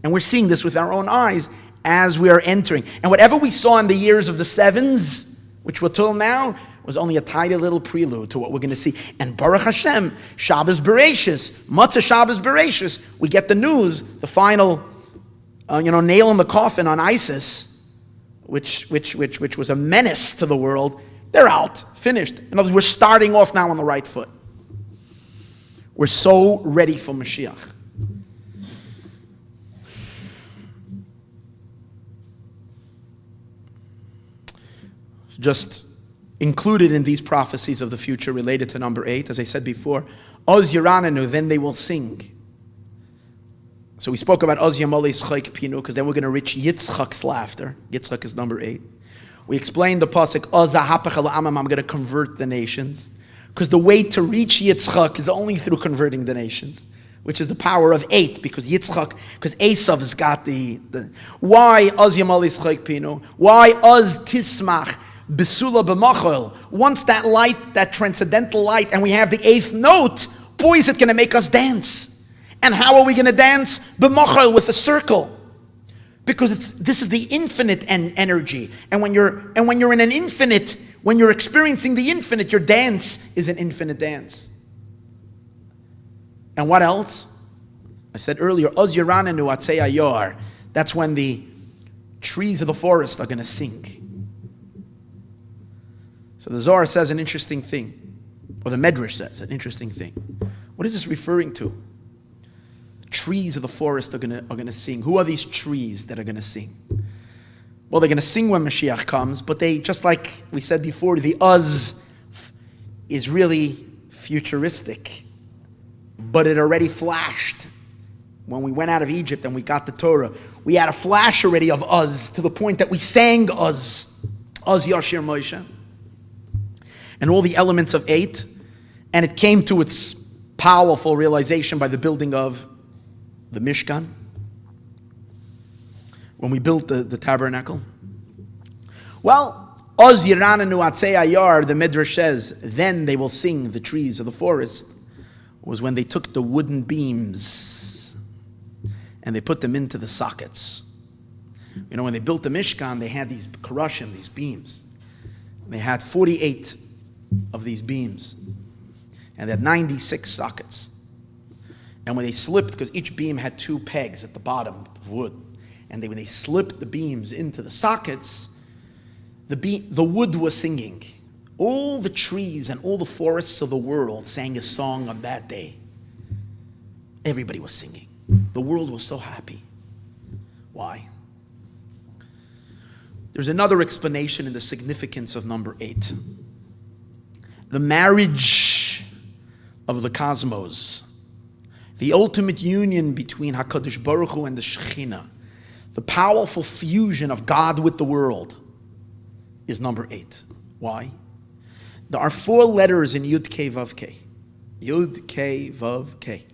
And we're seeing this with our own eyes as we are entering. And whatever we saw in the years of the 7s, which were till now, was only a tiny little prelude to what we're going to see. And Baruch Hashem, Shabbos Bereshis, Matzah Shabbos Bereshis, we get the news, the final nail in the coffin on ISIS, which was a menace to the world, they're out, finished. In other words, we're starting off now on the right foot. We're so ready for Mashiach. Just included in these prophecies of the future related to number 8, as I said before, Oz Yiranenu, then they will sing. So we spoke about Oz Yamolis Chayk Pinu, because then we're going to reach Yitzchak's laughter. Yitzchak is number 8. We explained the pasuk, Oz Hapech El Amam, I'm going to convert the nations. Because the way to reach Yitzchak is only through converting the nations, which is the power of 8, because Esav has got the why Oz Yamolis Chayk Pinu? Why Oz Tismach? Besula b'machol. Once that light, that transcendental light, and we have the 8th note, boy, is it going to make us dance. And how are we going to dance? B'machol, with a circle. Because this is the infinite energy. And when you're in an infinite, when you're experiencing the infinite, your dance is an infinite dance. And what else? I said earlier, Oz Yiranenu Atzei Ayor. That's when the trees of the forest are going to sing. So the Zohar says an interesting thing, or the Medrash says an interesting thing. What is this referring to? The trees of the forest are going to sing. Who are these trees that are going to sing? Well, they're going to sing when Mashiach comes, but they, just like we said before, the Uz is really futuristic, but it already flashed. When we went out of Egypt and we got the Torah, we had a flash already of Uz, to the point that we sang Uz Yashir Moshe. And all the elements of 8, and it came to its powerful realization by the building of the Mishkan, when we built the tabernacle. Well, Oz Yiranenu Atzei Ayar, the Midrash says, then they will sing the trees of the forest, was when they took the wooden beams and they put them into the sockets. When they built the Mishkan, they had these karushim, these beams. They had 48 of these beams, and they had 96 sockets. And when they slipped, because each beam had 2 pegs at the bottom of wood, and when they slipped the beams into the sockets, the wood was singing. All the trees and all the forests of the world sang a song on that day. Everybody was singing. The world was so happy. Why? There's another explanation in the significance of number 8. The marriage of the cosmos, the ultimate union between HaKadosh Baruch Hu and the Shekhinah, the powerful fusion of God with the world, is number 8. Why? There are 4 letters in Yud Kei Vav Kei. Yud Kei Vav Kei.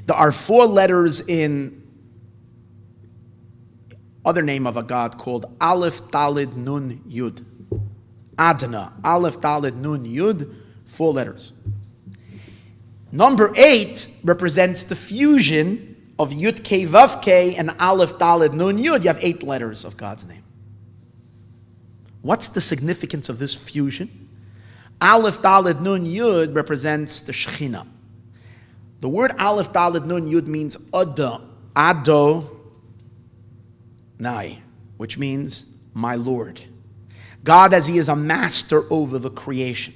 There are 4 letters in other name of a God called Aleph Dalid Nun Yud. Adna, Aleph, Daled, Nun, Yud, 4 letters. Number 8 represents the fusion of Yud Kei Vav Kei and Aleph, Daled, Nun, Yud. You have 8 letters of God's name. What's the significance of this fusion? Aleph, Daled, Nun, Yud represents the Shekhinah. The word Aleph, Daled, Nun, Yud means Ado, Nai, which means my Lord. God as He is a master over the creation.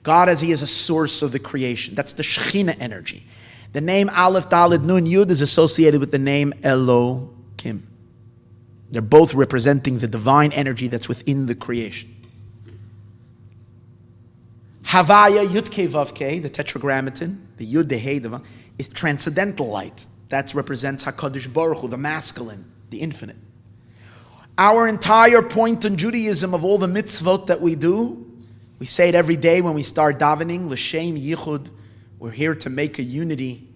God as He is a source of the creation. That's the Shekhinah energy. The name Aleph, Daled, Nun, Yud is associated with the name Elohim. They're both representing the divine energy that's within the creation. Havaya, Yud Kei Vav Kei, the tetragrammaton, the Yud, the Hey, is transcendental light. That represents HaKadosh Baruch Hu, the masculine, the infinite. Our entire point in Judaism of all the mitzvot that we do, we say it every day when we start davening, L'shem Yichud, we're here to make a unity.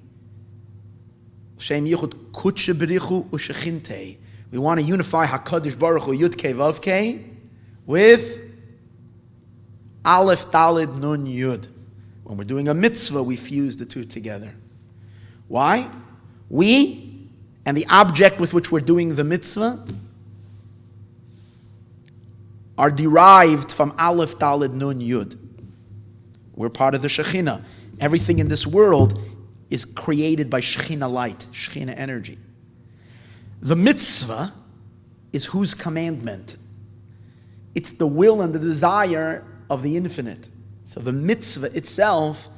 L'shem Yichud Kutshe B'richu U'shechintei. We want to unify HaKadosh Baruch Hu, Yud Kei Vav Kei, with Aleph, Daled, Nun, Yud. When we're doing a mitzvah, we fuse the 2 together. Why? We and the object with which we're doing the mitzvah are derived from Aleph, Daled, Nun, Yud. We're part of the Shekhinah. Everything in this world is created by Shekhinah light, Shekhinah energy. The mitzvah is whose commandment? It's the will and the desire of the infinite. So the mitzvah itself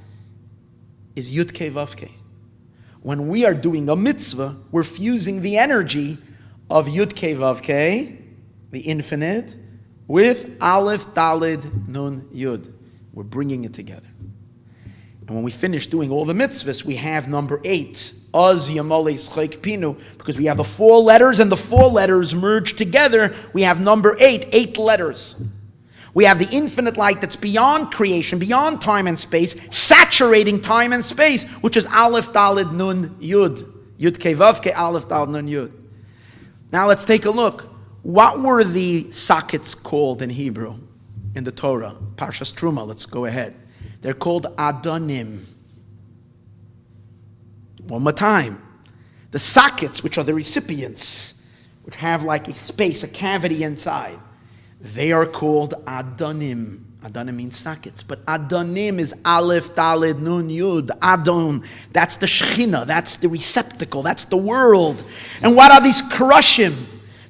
is Yud-Kei Vav-Kei. When we are doing a mitzvah, we're fusing the energy of Yud-Kei Vav-Kei, the infinite, with Aleph, Dalid, Nun, Yud. We're bringing it together. And when we finish doing all the mitzvahs, we have number 8, Az Yamole Schek Pinu, because we have the 4 letters, and the 4 letters merged together, we have number 8 letters. We have the infinite light that's beyond creation, beyond time and space, saturating time and space, which is Aleph, Dalid, Nun, Yud. Yud Kei Vav Kei, Aleph, Dalid, Nun, Yud. Now let's take a look. What were the sockets called in Hebrew, in the Torah? Parshas Truma, let's go ahead. They're called Adonim. One more time. The sockets, which are the recipients, which have like a space, a cavity inside, they are called Adonim. Adonim means sockets, but Adonim is Aleph, Daled, Nun, Yud. Adon, that's the Shechina, that's the receptacle, that's the world. And what are these Krushim?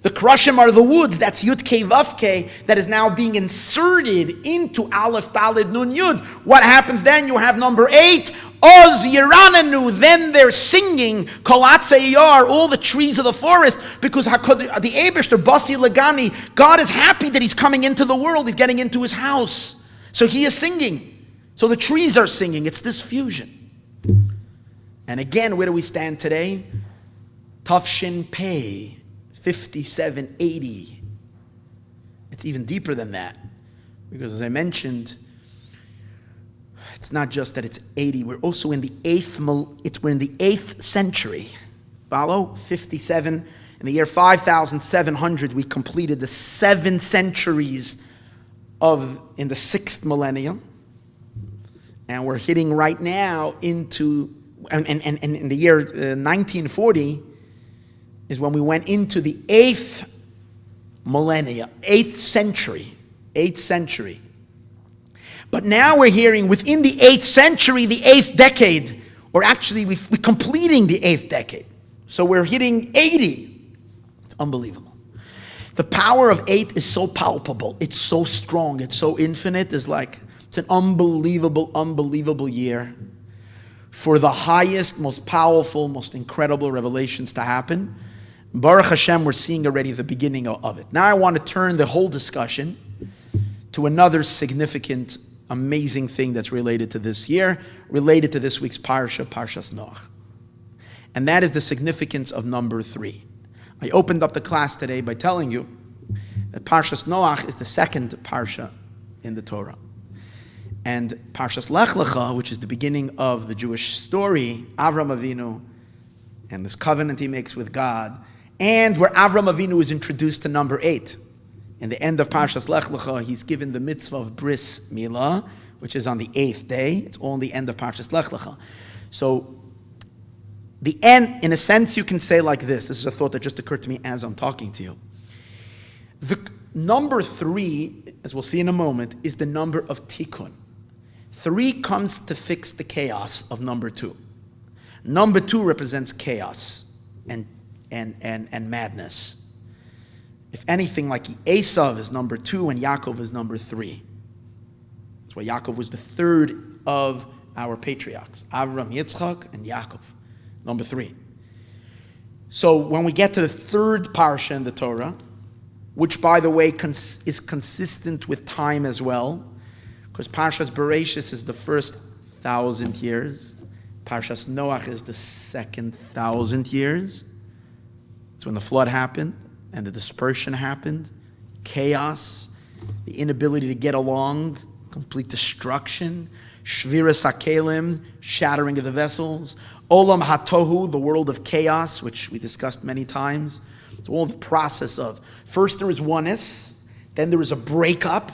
The Krushim are the woods, that's Yud Kei Vav Kei, that is now being inserted into Aleph, Daled, Nun, Yud. What happens then? You have number 8, Oz Yerananu, then they're singing Kol Atzei Yar, all the trees of the forest, because the Eibishter, Basi Lagani, God is happy that he's coming into the world, he's getting into his house. So he is singing. So the trees are singing. It's this fusion. And again, where do we stand today? Tafshin Pei, 5780. It's even deeper than that. Because as I mentioned, it's not just that it's 80. We're also in the 8th. We're in the 8th century. Follow? 57. In the year 5700, we completed the 7 centuries in the 6th millennium, and we're hitting right now into and in the year 1940 is when we went into the 8th millennia, 8th century. But now we're hearing within the 8th century, the 8th decade, or actually we're completing the 8th decade. So we're hitting 80. It's unbelievable. The power of 8 is so palpable. It's so strong. It's so infinite. It's an unbelievable year for the highest, most powerful, most incredible revelations to happen. Baruch Hashem, we're seeing already the beginning of it. Now I want to turn the whole discussion to another significant, amazing thing that's related to this year, related to this week's Parsha, Parshas Noach. And that is the significance of number 3. I opened up the class today by telling you that Parshas Noach is the second Parsha in the Torah. And Parshas Lech Lecha, which is the beginning of the Jewish story, Avram Avinu, and this covenant he makes with God, and where Avram Avinu is introduced to number 8. In the end of Parshas Lech Lecha, he's given the mitzvah of Bris Milah, which is on the 8th day. It's all in the end of Parshas Lech Lecha. So, the end, in a sense, you can say like this. This is a thought that just occurred to me as I'm talking to you. The number 3, as we'll see in a moment, is the number of tikkun. 3 comes to fix the chaos of number 2. Number 2 represents chaos and madness. If anything, like Esav is number 2 and Yaakov is number 3. That's why Yaakov was the third of our patriarchs. Avram, Yitzhak, and Yaakov. Number 3. So when we get to the third parsha in the Torah, which by the way is consistent with time as well, because Parshas Bereshis is the first 1,000 years, Parshas Noach is the second 1,000 years. It's when the flood happened and the dispersion happened, chaos, the inability to get along, complete destruction, Shviras HaKelim, shattering of the vessels, Olam HaTohu, the world of chaos, which we discussed many times. It's all the process of, first there is oneness, then there is a breakup.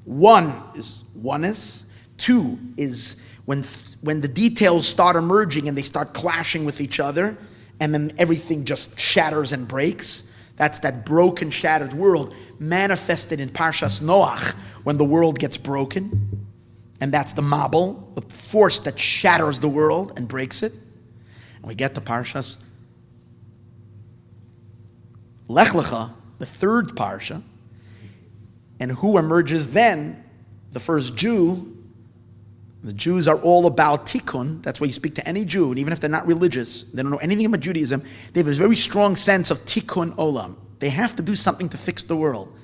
1 is oneness. 2 is when the details start emerging and they start clashing with each other, and then everything just shatters and breaks. That's that broken, shattered world manifested in Parshas Noach when the world gets broken. And that's the Mabel, the force that shatters the world and breaks it. And we get to Parshas Lech Lecha, the third parsha, and who emerges then? The first Jew. The Jews are all about tikkun. That's why you speak to any Jew, and even if they're not religious, they don't know anything about Judaism, they have a very strong sense of tikkun olam. They have to do something to fix the world.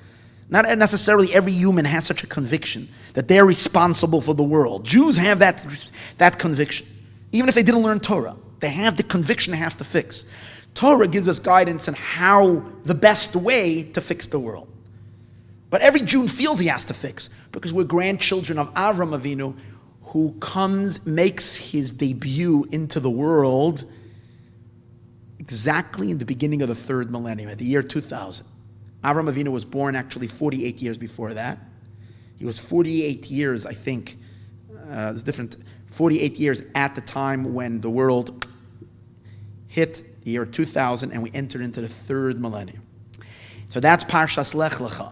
Not necessarily every human has such a conviction that they're responsible for the world. Jews have that conviction. Even if they didn't learn Torah, they have the conviction they have to fix. Torah gives us guidance on how the best way to fix the world. But every Jew feels he has to fix, because we're grandchildren of Avram Avinu, who makes his debut into the world exactly in the beginning of the third millennium, at the year 2000. Avram Avinu was born actually 48 years before that. He was 48 years, I think, it's different, 48 years at the time when the world hit the year 2000 and we entered into the third millennium. So that's Parshas Lech Lecha.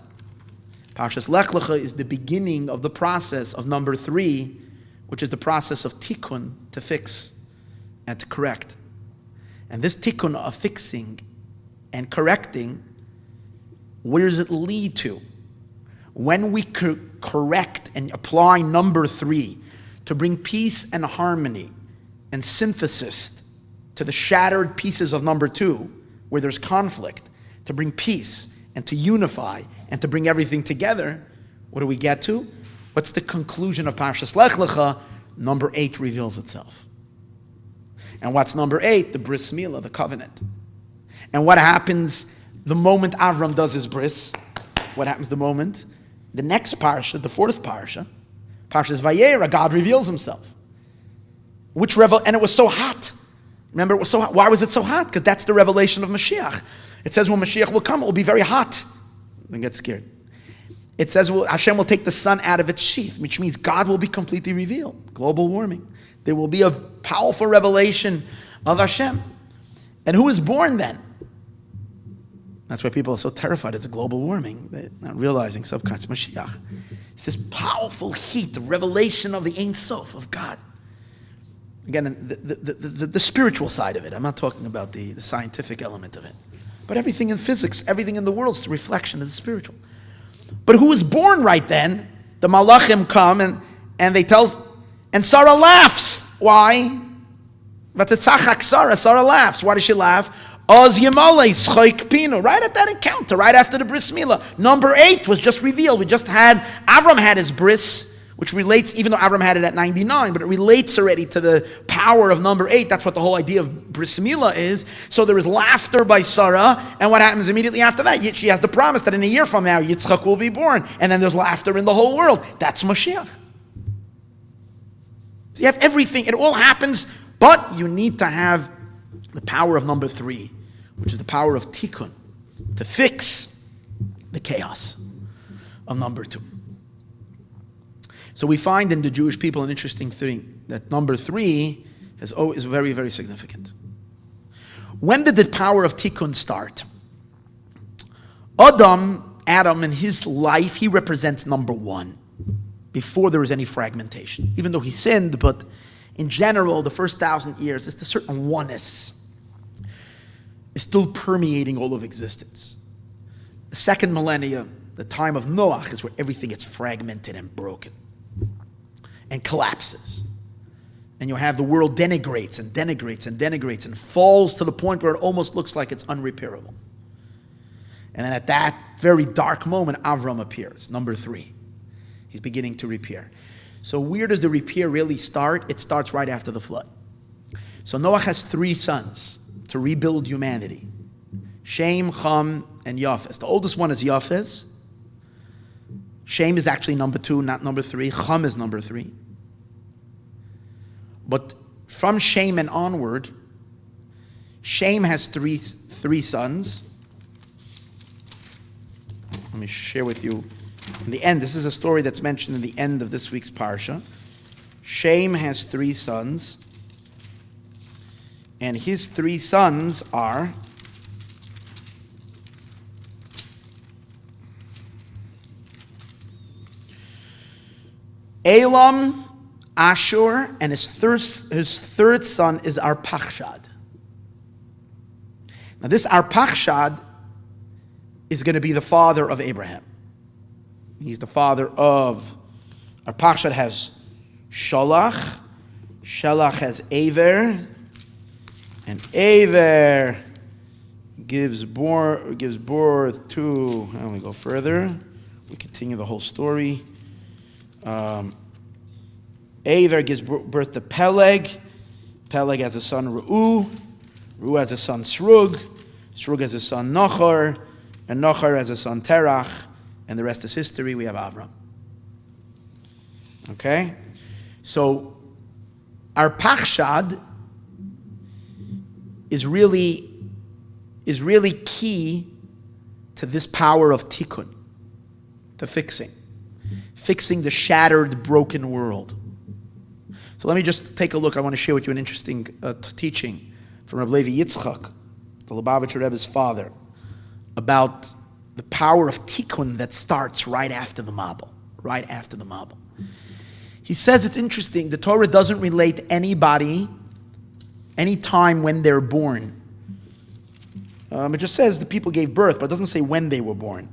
Parshas Lech Lecha is the beginning of the process of number 3, which is the process of tikkun, to fix and to correct. And this tikkun of fixing and correcting, where does it lead to? When we correct and apply number 3 to bring peace and harmony and synthesis to the shattered pieces of number 2, where there's conflict, to bring peace and to unify and to bring everything together, what do we get to? What's the conclusion of Parshas Lech Lecha? Number 8 reveals itself. And what's number 8? The bris milah, the covenant. And what happens the moment Avram does his bris? What happens the moment? The next parsha, the fourth parsha, Parshas Vayera, God reveals himself. And it was so hot. Remember, it was so hot. Why was it so hot? Because that's the revelation of Mashiach. It says when Mashiach will come, it will be very hot. Don't get scared. It says Hashem will take the sun out of its sheath, which means God will be completely revealed. Global warming. There will be a powerful revelation of Hashem. And who is born then? That's why people are so terrified. It's a global warming. They're not realizing Sovkatz Mashiach. It's this powerful heat, the revelation of the Ein Sof, of God. Again, the spiritual side of it. I'm not talking about the scientific element of it. But everything in physics, everything in the world is a reflection of the spiritual. But who is born right then? The Malachim come and they and Sarah laughs. Why? But the tzachak Sarah laughs. Why does she laugh? Oz Yemale Schoik Pino. Right at that encounter, right after the bris milah. Number 8 was just revealed. Avram had his bris, which relates, even though Avram had it at 99, but it relates already to the power of number 8. That's what the whole idea of bris milah is. So there is laughter by Sarah, and what happens immediately after that? She has the promise that in a year from now, Yitzchak will be born, and then there's laughter in the whole world. That's Mashiach. So you have everything. It all happens, but you need to have the power of number 3, which is the power of tikkun, to fix the chaos of number 2. So we find in the Jewish people an interesting thing, that number 3 is very, very significant. When did the power of tikkun start? Adam in his life, he represents number 1, before there was any fragmentation. Even though he sinned, but in general, the first 1,000 years, it's a certain oneness is still permeating all of existence. The second millennia, the time of Noach, is where everything gets fragmented and broken and collapses. And you have the world denigrates and falls to the point where it almost looks like it's unrepairable. And then at that very dark moment, Avram appears, number 3. He's beginning to repair. So where does the repair really start? It starts right after the flood. So Noach has 3 sons to rebuild humanity. Shem, Cham, and Yafes. The oldest one is Yafes. Shem is actually number 2, not number 3. Cham is number 3. But from Shem and onward, Shem has three sons. Let me share with you. In the end, this is a story that's mentioned in the end of this week's parsha. Shem has 3 sons. And his 3 sons are Elam, Ashur, and his third son is Arpachshad. Now this Arpachshad is going to be the father of Abraham. He's the father of, our Pachshad has Shalach, Shalach has Aver, and Aver gives birth to, and we go further, we continue the whole story. Aver gives birth to Peleg. Peleg has a son Reu. Reu has a son Srug. Srug has a son Nochar. And Nochar has a son Terach. And the rest is history. We have Avram. Okay? So, our Pachshad is really key to this power of tikkun, to fixing the shattered, broken world. So let me just take a look. I want to share with you an interesting teaching from Rabbi Levi Yitzchak, the Lubavitcher Rebbe's father, about the power of tikkun that starts right after the Mabul. Right after the Mabul. He says it's interesting. The Torah doesn't relate anybody, any time when they're born. It just says the people gave birth, but it doesn't say when they were born.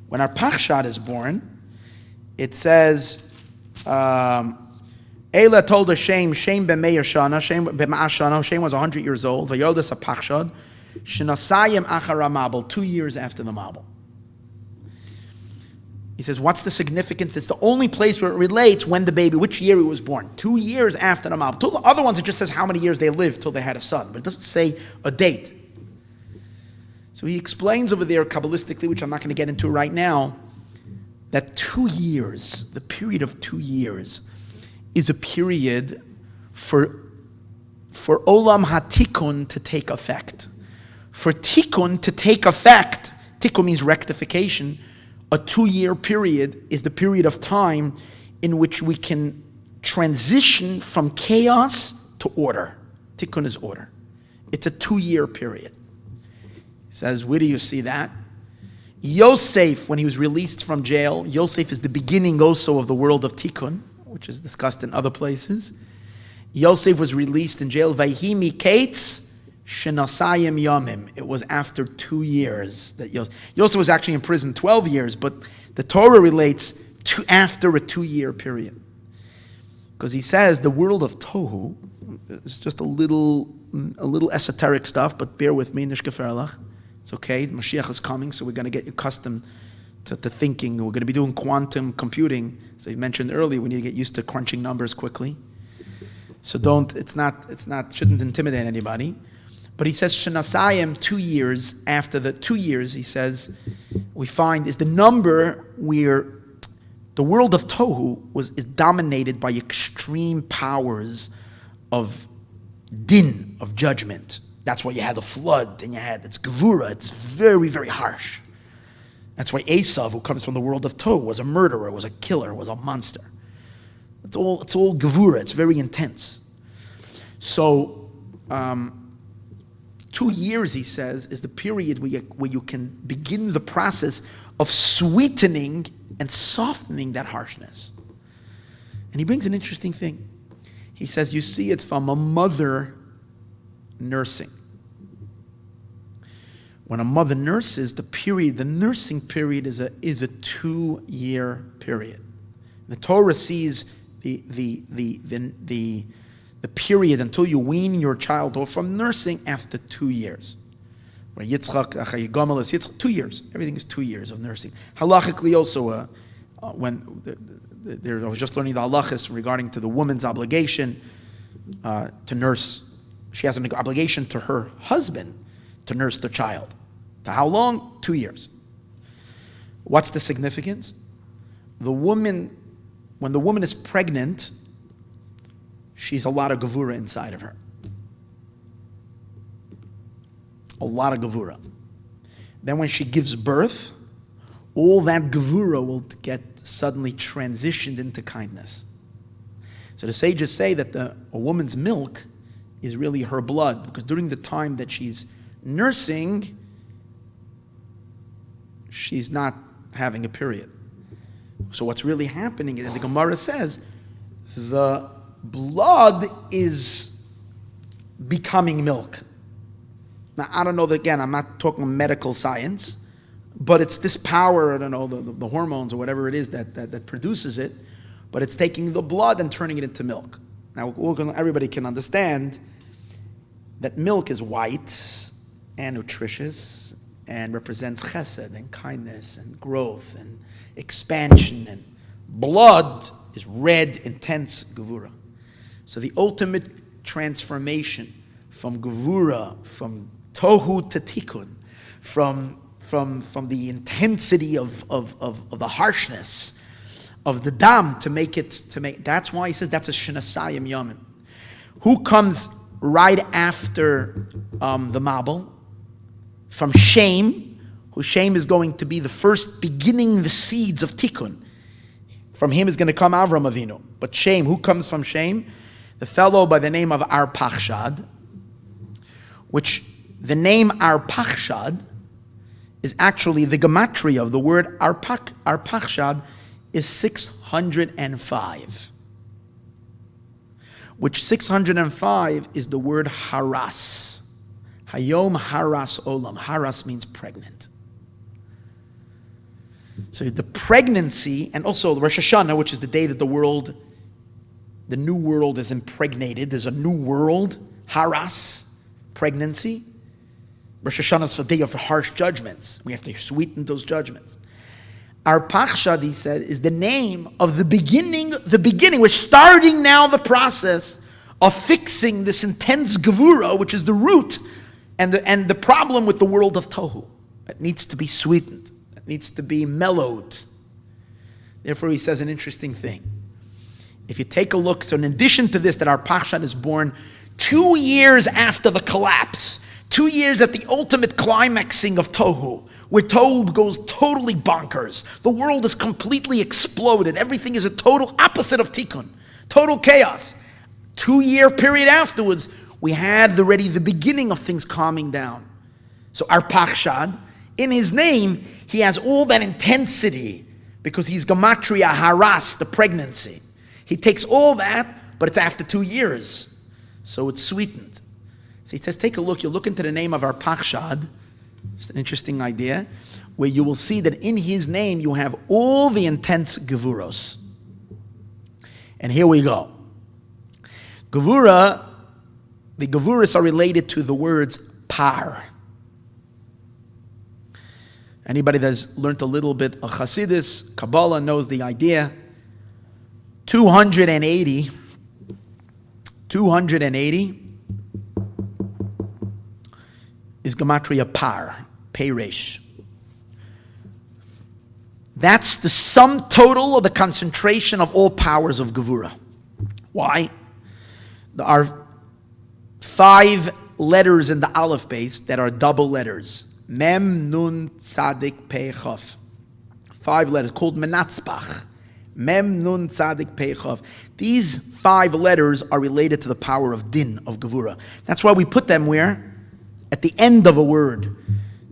When our Pachshad is born, it says, Eila told Hashem, Shem b'meir shana, Shem b'ma'as shana, Shem was 100 years old, Vayodas a Pachshad, Shenasayim achar Mabul, 2 years after the Mabul. He says, what's the significance? It's the only place where it relates when the baby, which year he was born. 2 years after the Mabul. The other ones, it just says how many years they lived till they had a son, but it doesn't say a date. So he explains over there Kabbalistically, which I'm not going to get into right now, that 2 years, the period of 2 years, is a period for Olam HaTikkun to take effect. For Tikkun to take effect, Tikkun means rectification, a 2-year period is the period of time in which we can transition from chaos to order. Tikkun is order. It's a 2-year period. He says, where do you see that? Yosef, when he was released from jail, Yosef is the beginning also of the world of Tikkun, which is discussed in other places. Yosef was released in jail. Vayhi miketz shenasayim yomim. It was after 2 years that Yosef was actually in prison 12 years, but the Torah relates to after a 2-year period. Because he says the world of Tohu is just a little esoteric stuff, but bear with me, nishkeferlach. It's okay, Mashiach is coming, so we're going to get accustomed to thinking. We're going to be doing quantum computing. So he mentioned earlier, we need to get used to crunching numbers quickly. So shouldn't intimidate anybody. But he says, Shenasayim, 2 years, after the 2 years, he says, we find is the number where the world of Tohu is dominated by extreme powers of din, of judgment. That's why you had the flood, and it's Gevura, it's very, very harsh. That's why Esav, who comes from the world of Tohu, was a murderer, was a killer, was a monster. It's all Gevura, it's very intense. So, 2 years, he says, is the period where you can begin the process of sweetening and softening that harshness. And he brings an interesting thing. He says, you see it from a mother nursing. When a mother nurses, the nursing period is a 2-year period. The Torah sees the period until you wean your child off from nursing after 2 years. Where Yitzchak, Gomel is Yitzchak, 2 years. Everything is 2 years of nursing. Halachically also, I was just learning the halachas regarding to the woman's obligation to nurse. She has an obligation to her husband to nurse the child. To how long? 2 years. What's the significance? When the woman is pregnant, she's a lot of gevura inside of her. A lot of gevura. Then when she gives birth, all that gevura will get suddenly transitioned into kindness. So the sages say that a woman's milk is really her blood, because during the time that she's nursing, she's not having a period. So what's really happening, and the Gemara says, the blood is becoming milk. Now, I don't know that, again, I'm not talking medical science. but it's this power, I don't know, the hormones or whatever it is that produces it, but it's taking the blood and turning it into milk. Now, everybody can understand that milk is white and nutritious and represents chesed and kindness and growth and expansion, and blood is red, intense gevura. So the ultimate transformation from gevura, from tohu to tikkun, from the intensity of the harshness of the dam to make. That's why he says that's a shenasayim yamin. Who comes right after the Mabel? From Shem, whose Shem is going to be the first beginning the seeds of tikkun. From him is going to come Avram Avinu. But Shem, who comes from Shem? The fellow by the name of Arpachshad, which the name Arpachshad is actually the gematria of the word Arpachshad is 605. Which 605 is the word haras. Hayom haras olam. Haras means pregnant. So the pregnancy, and also Rosh Hashanah, which is the day that the new world is impregnated. There's a new world, haras, pregnancy. Rosh Hashanah is the day of harsh judgments. We have to sweeten those judgments. Arpachshad, he said, is the name of the beginning. The beginning. We're starting now the process of fixing this intense gevura, which is the root and the problem with the world of tohu. It needs to be sweetened. It needs to be mellowed. Therefore, he says an interesting thing. If you take a look, so in addition to this, that Arpachshad is born 2 years after the collapse, 2 years at the ultimate climaxing of tohu, where tohu goes totally bonkers. The world is completely exploded. Everything is a total opposite of tikkun. Total chaos. 2 year period afterwards, we had already the beginning of things calming down. So Arpachshad, in his name, he has all that intensity because he's gematria haras, the pregnancy. He takes all that, but it's after 2 years. So it's sweetened. So he says, take a look. You look into the name of Arpachshad. It's an interesting idea, where you will see that in his name you have all the intense gevuros. And here we go. Gevura, the gevuros are related to the words par. Anybody that's learned a little bit of Chassidus, Kabbalah, knows the idea. 280 is gematria par, peiresh. That's the sum total of the concentration of all powers of gevura. Why? There are 5 letters in the aleph base that are double letters. Mem, nun, tzadik, pei, chaf. 5 letters called menatzbach. Mem, nun, tzadik, pei, chaf. These 5 letters are related to the power of din, of gevura. That's why we put them where? At the end of a word.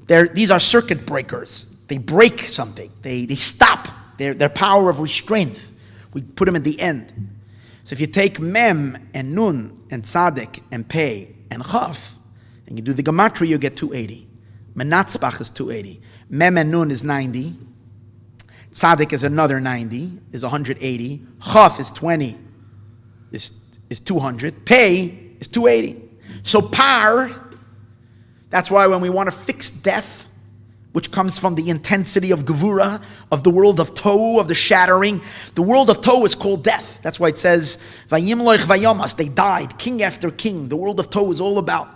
These are circuit breakers. They break something. They stop their power of restraint. We put them at the end. So if you take mem and nun and tzadik and pei and chaf, and you do the gematria, you get 280. Menatzbach is 280. Mem and nun is 90. Tzadik is another 90, is 180. Chaf is 20, is 200. Pei is 280. So par, that's why when we want to fix death, which comes from the intensity of gevura, of the world of tohu, of the shattering, the world of tohu is called death. That's why it says, Vayimloich vayamas, they died, king after king. The world of tohu is all about,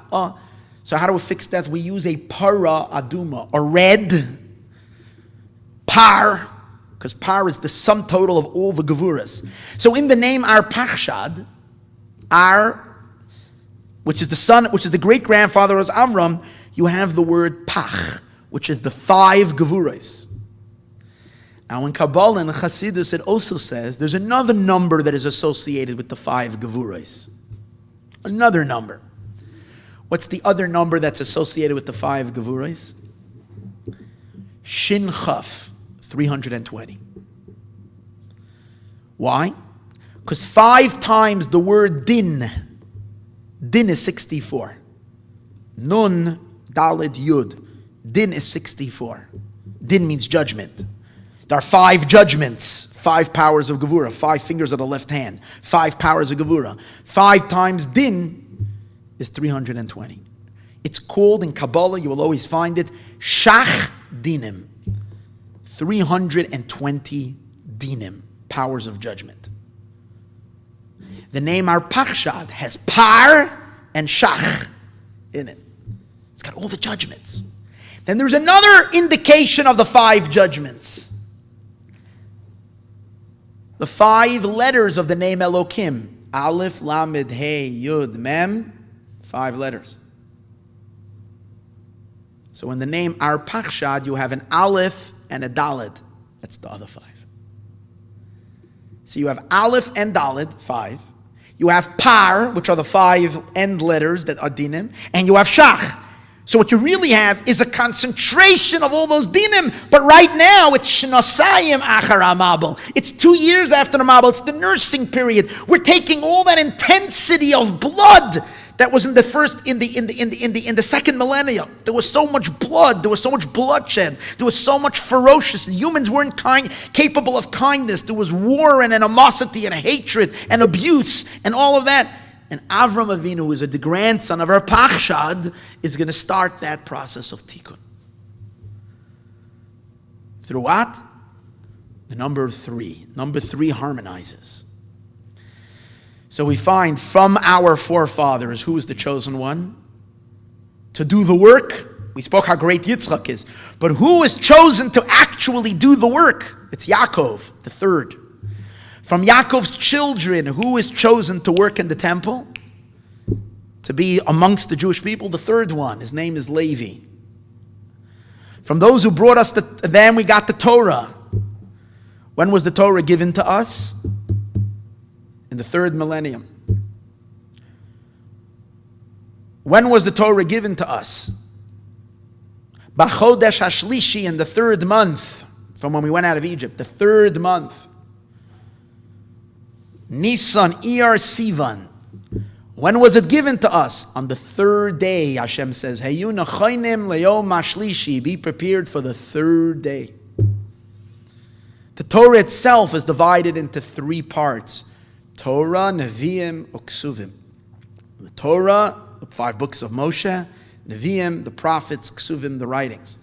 so how do we fix death? We use a para aduma, a red par, because par is the sum total of all the gevuras. So in the name Arpachshad, which is the son, which is the great grandfather of Amram, you have the word pach, which is the 5 gevuras. Now in Kabbalah and Chassidus, it also says there's another number that is associated with the 5 gevuras. Another number. What's the other number that's associated with the 5 gevuras? Shin Chaf, 320. Why? Because 5 times the word din is 64. Nun, Daled, Yud. Din is 64. Din means judgment. There are 5 judgments, 5 powers of Gevurah, 5 fingers of the left hand, 5 powers of Gevurah. 5 times Din is 320. It's called in Kabbalah, you will always find it, Shach Dinim. 320 Dinim, powers of judgment. The name Arpachshad has Par and Shach in it. It's got all the judgments. Then there's another indication of the 5 judgments. The 5 letters of the name Elokim. Aleph, Lamed, Hey, Yud, Mem. 5 letters. So in the name Arpachshad, you have an Aleph and a Daled. That's the other 5. So you have Aleph and Daled, 5. You have Par, which are the 5 end letters that are Dinim. And you have Shach. So what you really have is a concentration of all those dinim, but right now it's shnosayim achar hamabel. It's 2 years after the mabel. It's the nursing period. We're taking all that intensity of blood that was in the second millennium. There was so much blood. There was so much bloodshed. There was so much ferocious. Humans weren't capable of kindness. There was war and animosity and hatred and abuse and all of that. And Avram Avinu, who is the grandson of Arpachshad, is going to start that process of tikkun. Through what? The number 3. Number 3 harmonizes. So we find from our forefathers, who is the chosen one? To do the work. We spoke how great Yitzhak is. But who is chosen to actually do the work? It's Yaakov, the 3rd. From Yaakov's children, who is chosen to work in the temple? To be amongst the Jewish people? The 3rd one. His name is Levi. From those who brought us then we got the Torah. When was the Torah given to us? In the 3rd millennium. When was the Torah given to us? B'chodesh hashlishi, in the 3rd month, from when we went out of Egypt. The 3rd month. Nisan, Iyar, Sivan. When was it given to us? On the 3rd day, Hashem says, Heyu nachaynim leyom mashlishi. Be prepared for the 3rd day. The Torah itself is divided into 3 parts. Torah, Nevi'im, Uksuvim. The Torah, the 5 books of Moshe, Nevi'im, the prophets, Ksuvim, the writings.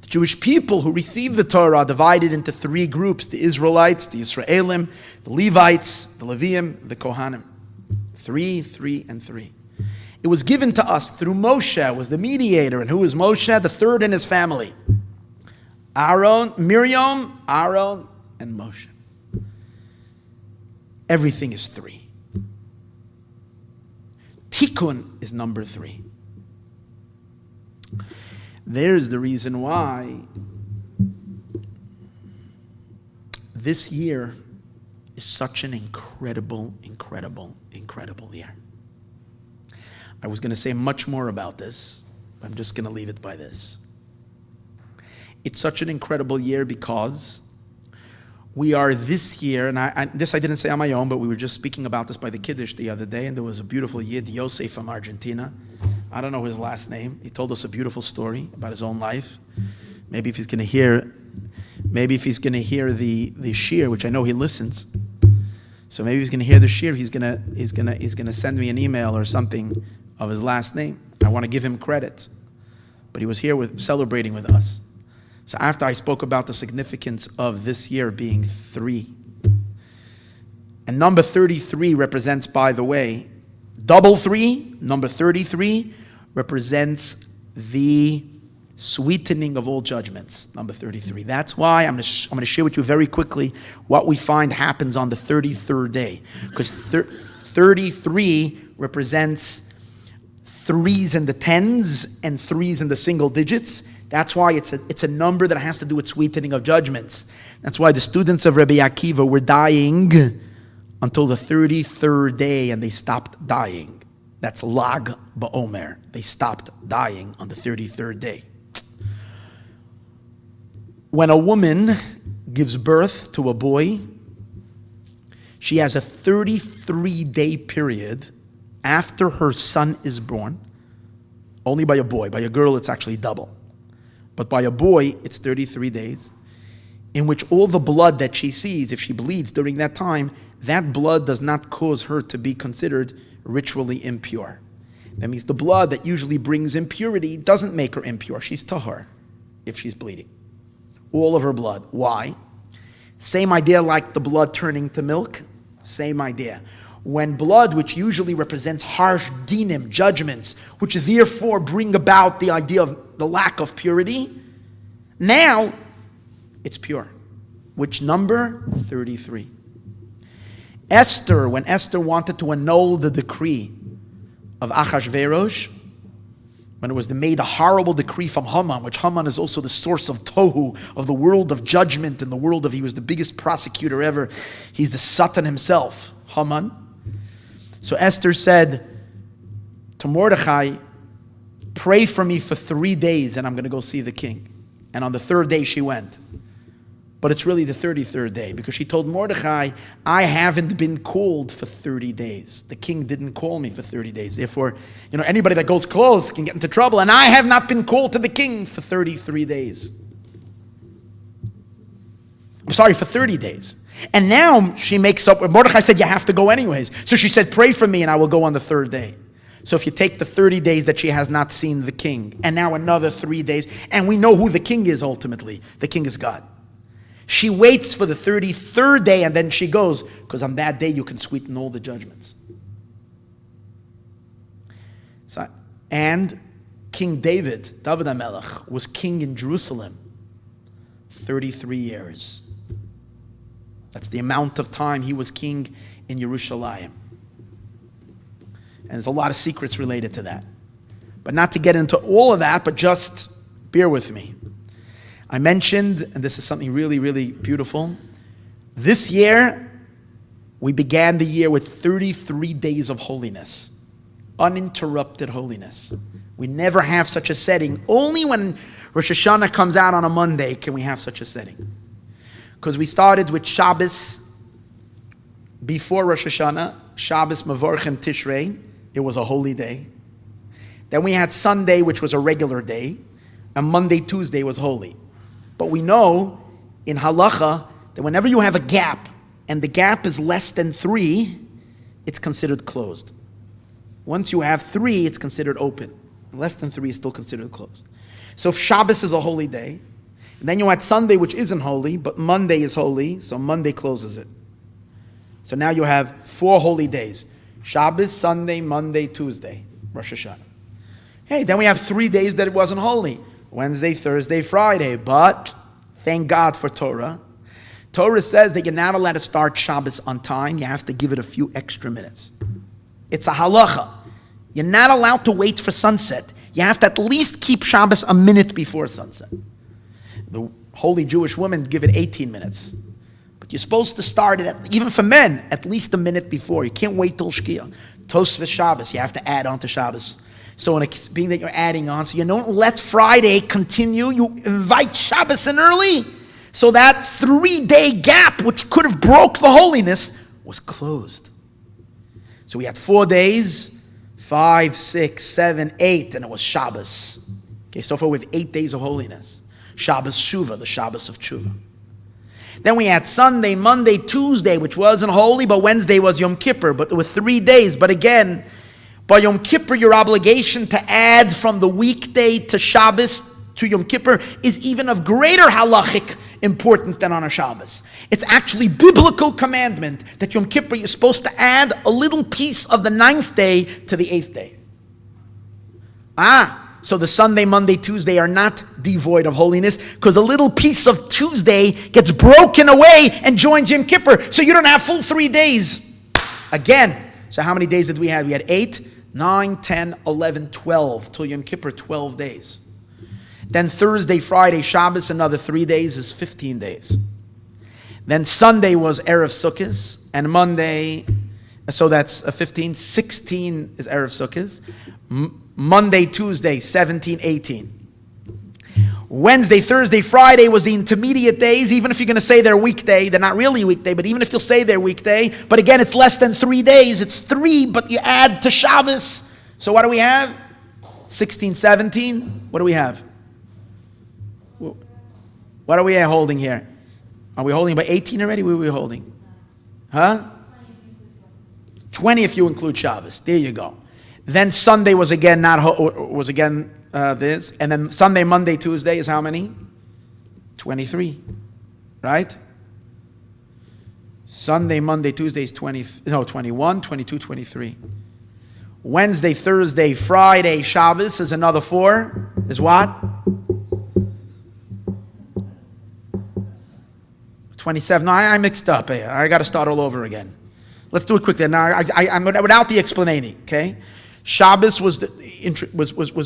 The Jewish people who received the Torah are divided into 3 groups: the Israelites, the Yisroelim, the Levites, the Leviim, the Kohanim. 3, 3, and 3. It was given to us through Moshe, was the mediator. And who is Moshe? The 3rd in his family. Aaron, Miriam, Aaron, and Moshe. Everything is 3. Tikkun is number 3. There's the reason why this year is such an incredible year. I was going to say much more about this, but I'm just going to leave it by this. It's such an incredible year because we are this year, and I didn't say on my own, but we were just speaking about this by the Kiddush the other day, and there was a beautiful Yid, Yosef from Argentina. I don't know his last name. He told us a beautiful story about his own life. Maybe if he's going to hear the shir, which I know he listens. So maybe he's going to hear the shir. He's going to send me an email or something of his last name. I want to give him credit, but he was here celebrating with us. So after I spoke about the significance of this year being 3, and number 33 represents, by the way, double 3. Number 33 represents the sweetening of all judgments. Number 33. That's why I'm going to share with you very quickly what we find happens on the 33rd day, because 33 represents 3s in the 10s and 3s in the single digits. That's why it's a number that has to do with sweetening of judgments. That's why the students of Rabbi Akiva were dying until the 33rd day, and they stopped dying. That's Lag Ba'omer. They stopped dying on the 33rd day. When a woman gives birth to a boy, she has a 33-day period after her son is born. Only by a boy. By a girl, it's actually double. But by a boy, it's 33 days, in which all the blood that she sees, if she bleeds during that time, that blood does not cause her to be considered ritually impure. That means the blood that usually brings impurity doesn't make her impure. She's tahor if she's bleeding. All of her blood. Why? Same idea like the blood turning to milk. Same idea. When blood, which usually represents harsh dinim, judgments, which therefore bring about the idea of the lack of purity, now it's pure. Which number? 33. Esther, when Esther wanted to annul the decree of Achashverosh, when it was made a horrible decree from Haman, which Haman is also the source of tohu, of the world of judgment, and the world of, he was the biggest prosecutor ever. He's the Satan himself, Haman. So Esther said to Mordechai, pray for me for 3 days and I'm going to go see the king. And on the third day she went. But it's really the 33rd day, because she told Mordechai, I haven't been called for 30 days. The king didn't call me for 30 days. Therefore, anybody that goes close can get into trouble. And I have not been called to the king for 33 days. I'm sorry, for 30 days. And now she makes up, Mordechai said, you have to go anyways. So she said, pray for me and I will go on the third day. So if you take the 30 days that she has not seen the king, and now another 3 days, and we know who the king is ultimately. The king is God. She waits for the 33rd day and then she goes, because on that day you can sweeten all the judgments. And King David HaMelech, was king in Jerusalem 33 years. That's the amount of time he was king in Yerushalayim. And there's a lot of secrets related to that. But not to get into all of that, but just bear with me. I mentioned, and this is something really, really beautiful, this year, we began the year with 33 days of holiness. Uninterrupted holiness. We never have such a setting. Only when Rosh Hashanah comes out on a Monday can we have such a setting. Because we started with Shabbos before Rosh Hashanah, Shabbos Mevorchim Tishrei. It was a holy day. Then we had Sunday, which was a regular day, and Monday, Tuesday was holy. But we know in halacha that whenever you have a gap, and the gap is less than 3, it's considered closed. Once you have 3, it's considered open. Less than 3 is still considered closed. So if Shabbos is a holy day, and then you had Sunday, which isn't holy, but Monday is holy, so Monday closes it. So now you have 4 holy days. Shabbos, Sunday, Monday, Tuesday, Rosh Hashanah. Hey, then we have 3 days that it wasn't holy. Wednesday, Thursday, Friday. But thank God for Torah. Torah says that you're not allowed to start Shabbos on time. You have to give it a few extra minutes. It's a halacha. You're not allowed to wait for sunset. You have to at least keep Shabbos a minute before sunset. The holy Jewish women give it 18 minutes. But you're supposed to start it, even for men, at least a minute before. You can't wait till Shkia. Tosfos Shabbos, you have to add on to Shabbos. So in being that you're adding on, so you don't let Friday continue, you invite Shabbos in early. So that 3-day gap, which could have broke the holiness, was closed. So we had 4 days, 5, 6, 7, 8, and it was Shabbos. Okay, so far we have 8 days of holiness. Shabbos Shuvah, the Shabbos of Shuvah. Then we had Sunday, Monday, Tuesday, which wasn't holy, but Wednesday was Yom Kippur, but there were 3 days. But again, by Yom Kippur, your obligation to add from the weekday to Shabbos to Yom Kippur is even of greater halachic importance than on a Shabbos. It's actually biblical commandment that Yom Kippur you're supposed to add a little piece of the 9th day to the 8th day. So the Sunday, Monday, Tuesday are not devoid of holiness, because a little piece of Tuesday gets broken away and joins Yom Kippur. So you don't have full 3 days. Again, so how many days did we have? We had 8, 9, 10, 11, 12. Till Yom Kippur, 12 days. Then Thursday, Friday, Shabbos, another 3 days is 15 days. Then Sunday was Erev Sukkot, and Monday, so that's 15, 16 is Erev Sukkot. Monday, Tuesday, 17, 18. Wednesday, Thursday, Friday was the intermediate days, even if you're going to say they're weekday. They're not really weekday, but even if you'll say they're weekday, but again, it's less than 3 days. It's 3, but you add to Shabbos. So what do we have? 16, 17. What do we have? What are we holding here? Are we holding by 18 already? What are we holding? Huh? 20 if you include Shabbos. There you go. Then Sunday was again this, and then Sunday, Monday, Tuesday is how many? 23, right? Sunday, Monday, Tuesday is 21, 22, 23. Wednesday, Thursday, Friday, Shabbos is another 4. Is what? 27. No, I mixed up. I got to start all over again. Let's do it quickly. Now, I'm without the explaining. Okay, Shabbos was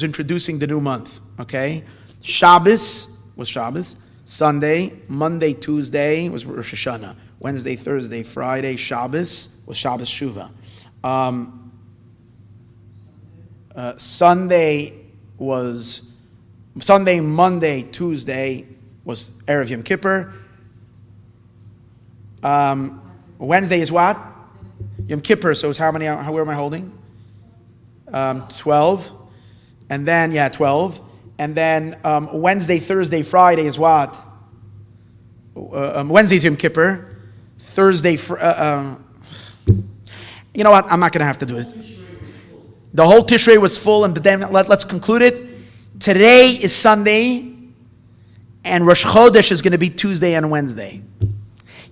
introducing the new month. Okay, Shabbos was Shabbos. Sunday, Monday, Tuesday was Rosh Hashanah. Wednesday, Thursday, Friday, Shabbos was Shabbos Shuvah. Sunday, Monday, Tuesday was Erev Yom Kippur. Wednesday is what? Yom Kippur. So it's how many? Where am I holding? 12. And then 12. And then Wednesday, Thursday, Friday is what? Wednesday's Yom Kippur. Thursday, you know what? I'm not going to have to do it. The whole Tishrei was full, and then let's conclude it. Today is Sunday, and Rosh Chodesh is going to be Tuesday and Wednesday.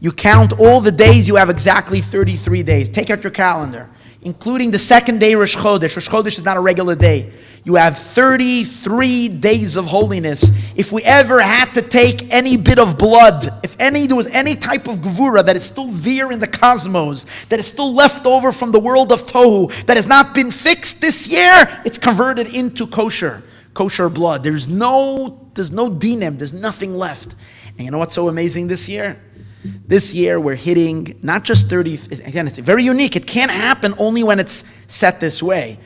You count all the days, you have exactly 33 days. Take out your calendar, including the second day, Rosh Chodesh. Rosh Chodesh is not a regular day. You have 33 days of holiness. If we ever had to take any bit of blood, there was any type of gevura that is still there in the cosmos, that is still left over from the world of Tohu, that has not been fixed this year, it's converted into kosher blood. There's no dinim, there's nothing left. And you know what's so amazing this year? This year we're hitting not just 30, again, it's very unique. It can't happen only when it's set this way.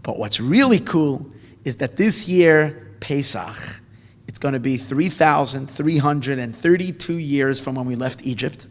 But what's really cool is that this year, Pesach, it's going to be 3,332 years from when we left Egypt.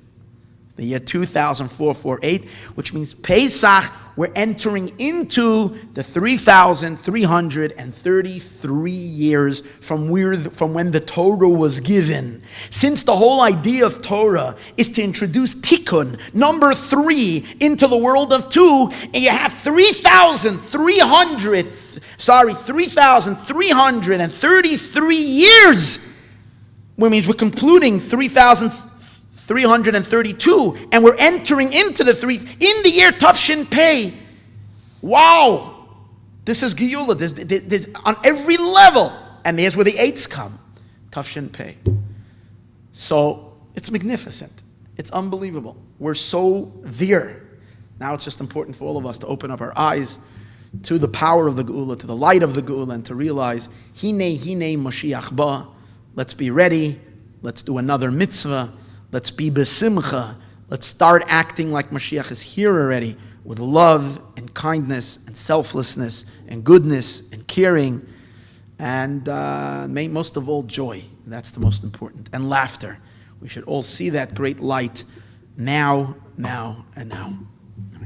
The year 2448, which means Pesach, we're entering into the 3,333 years from when the Torah was given. Since the whole idea of Torah is to introduce Tikkun, number 3, into the world of 2, and you have 3,333 years, which means we're concluding 3,332, and we're entering into the year Tafshin Pei. Wow, this is Geulah. There's on every level, and here's where the 8s come, Tafshin Pei. So it's magnificent. It's unbelievable. We're so there. Now it's just important for all of us to open up our eyes to the power of the Geulah, to the light of the Geulah, and to realize Hine Mashiach Ba. Let's be ready. Let's do another mitzvah. Let's be besimcha. Let's start acting like Mashiach is here already, with love and kindness and selflessness and goodness and caring, and most of all, joy. That's the most important. And laughter. We should all see that great light now, and now. Amen.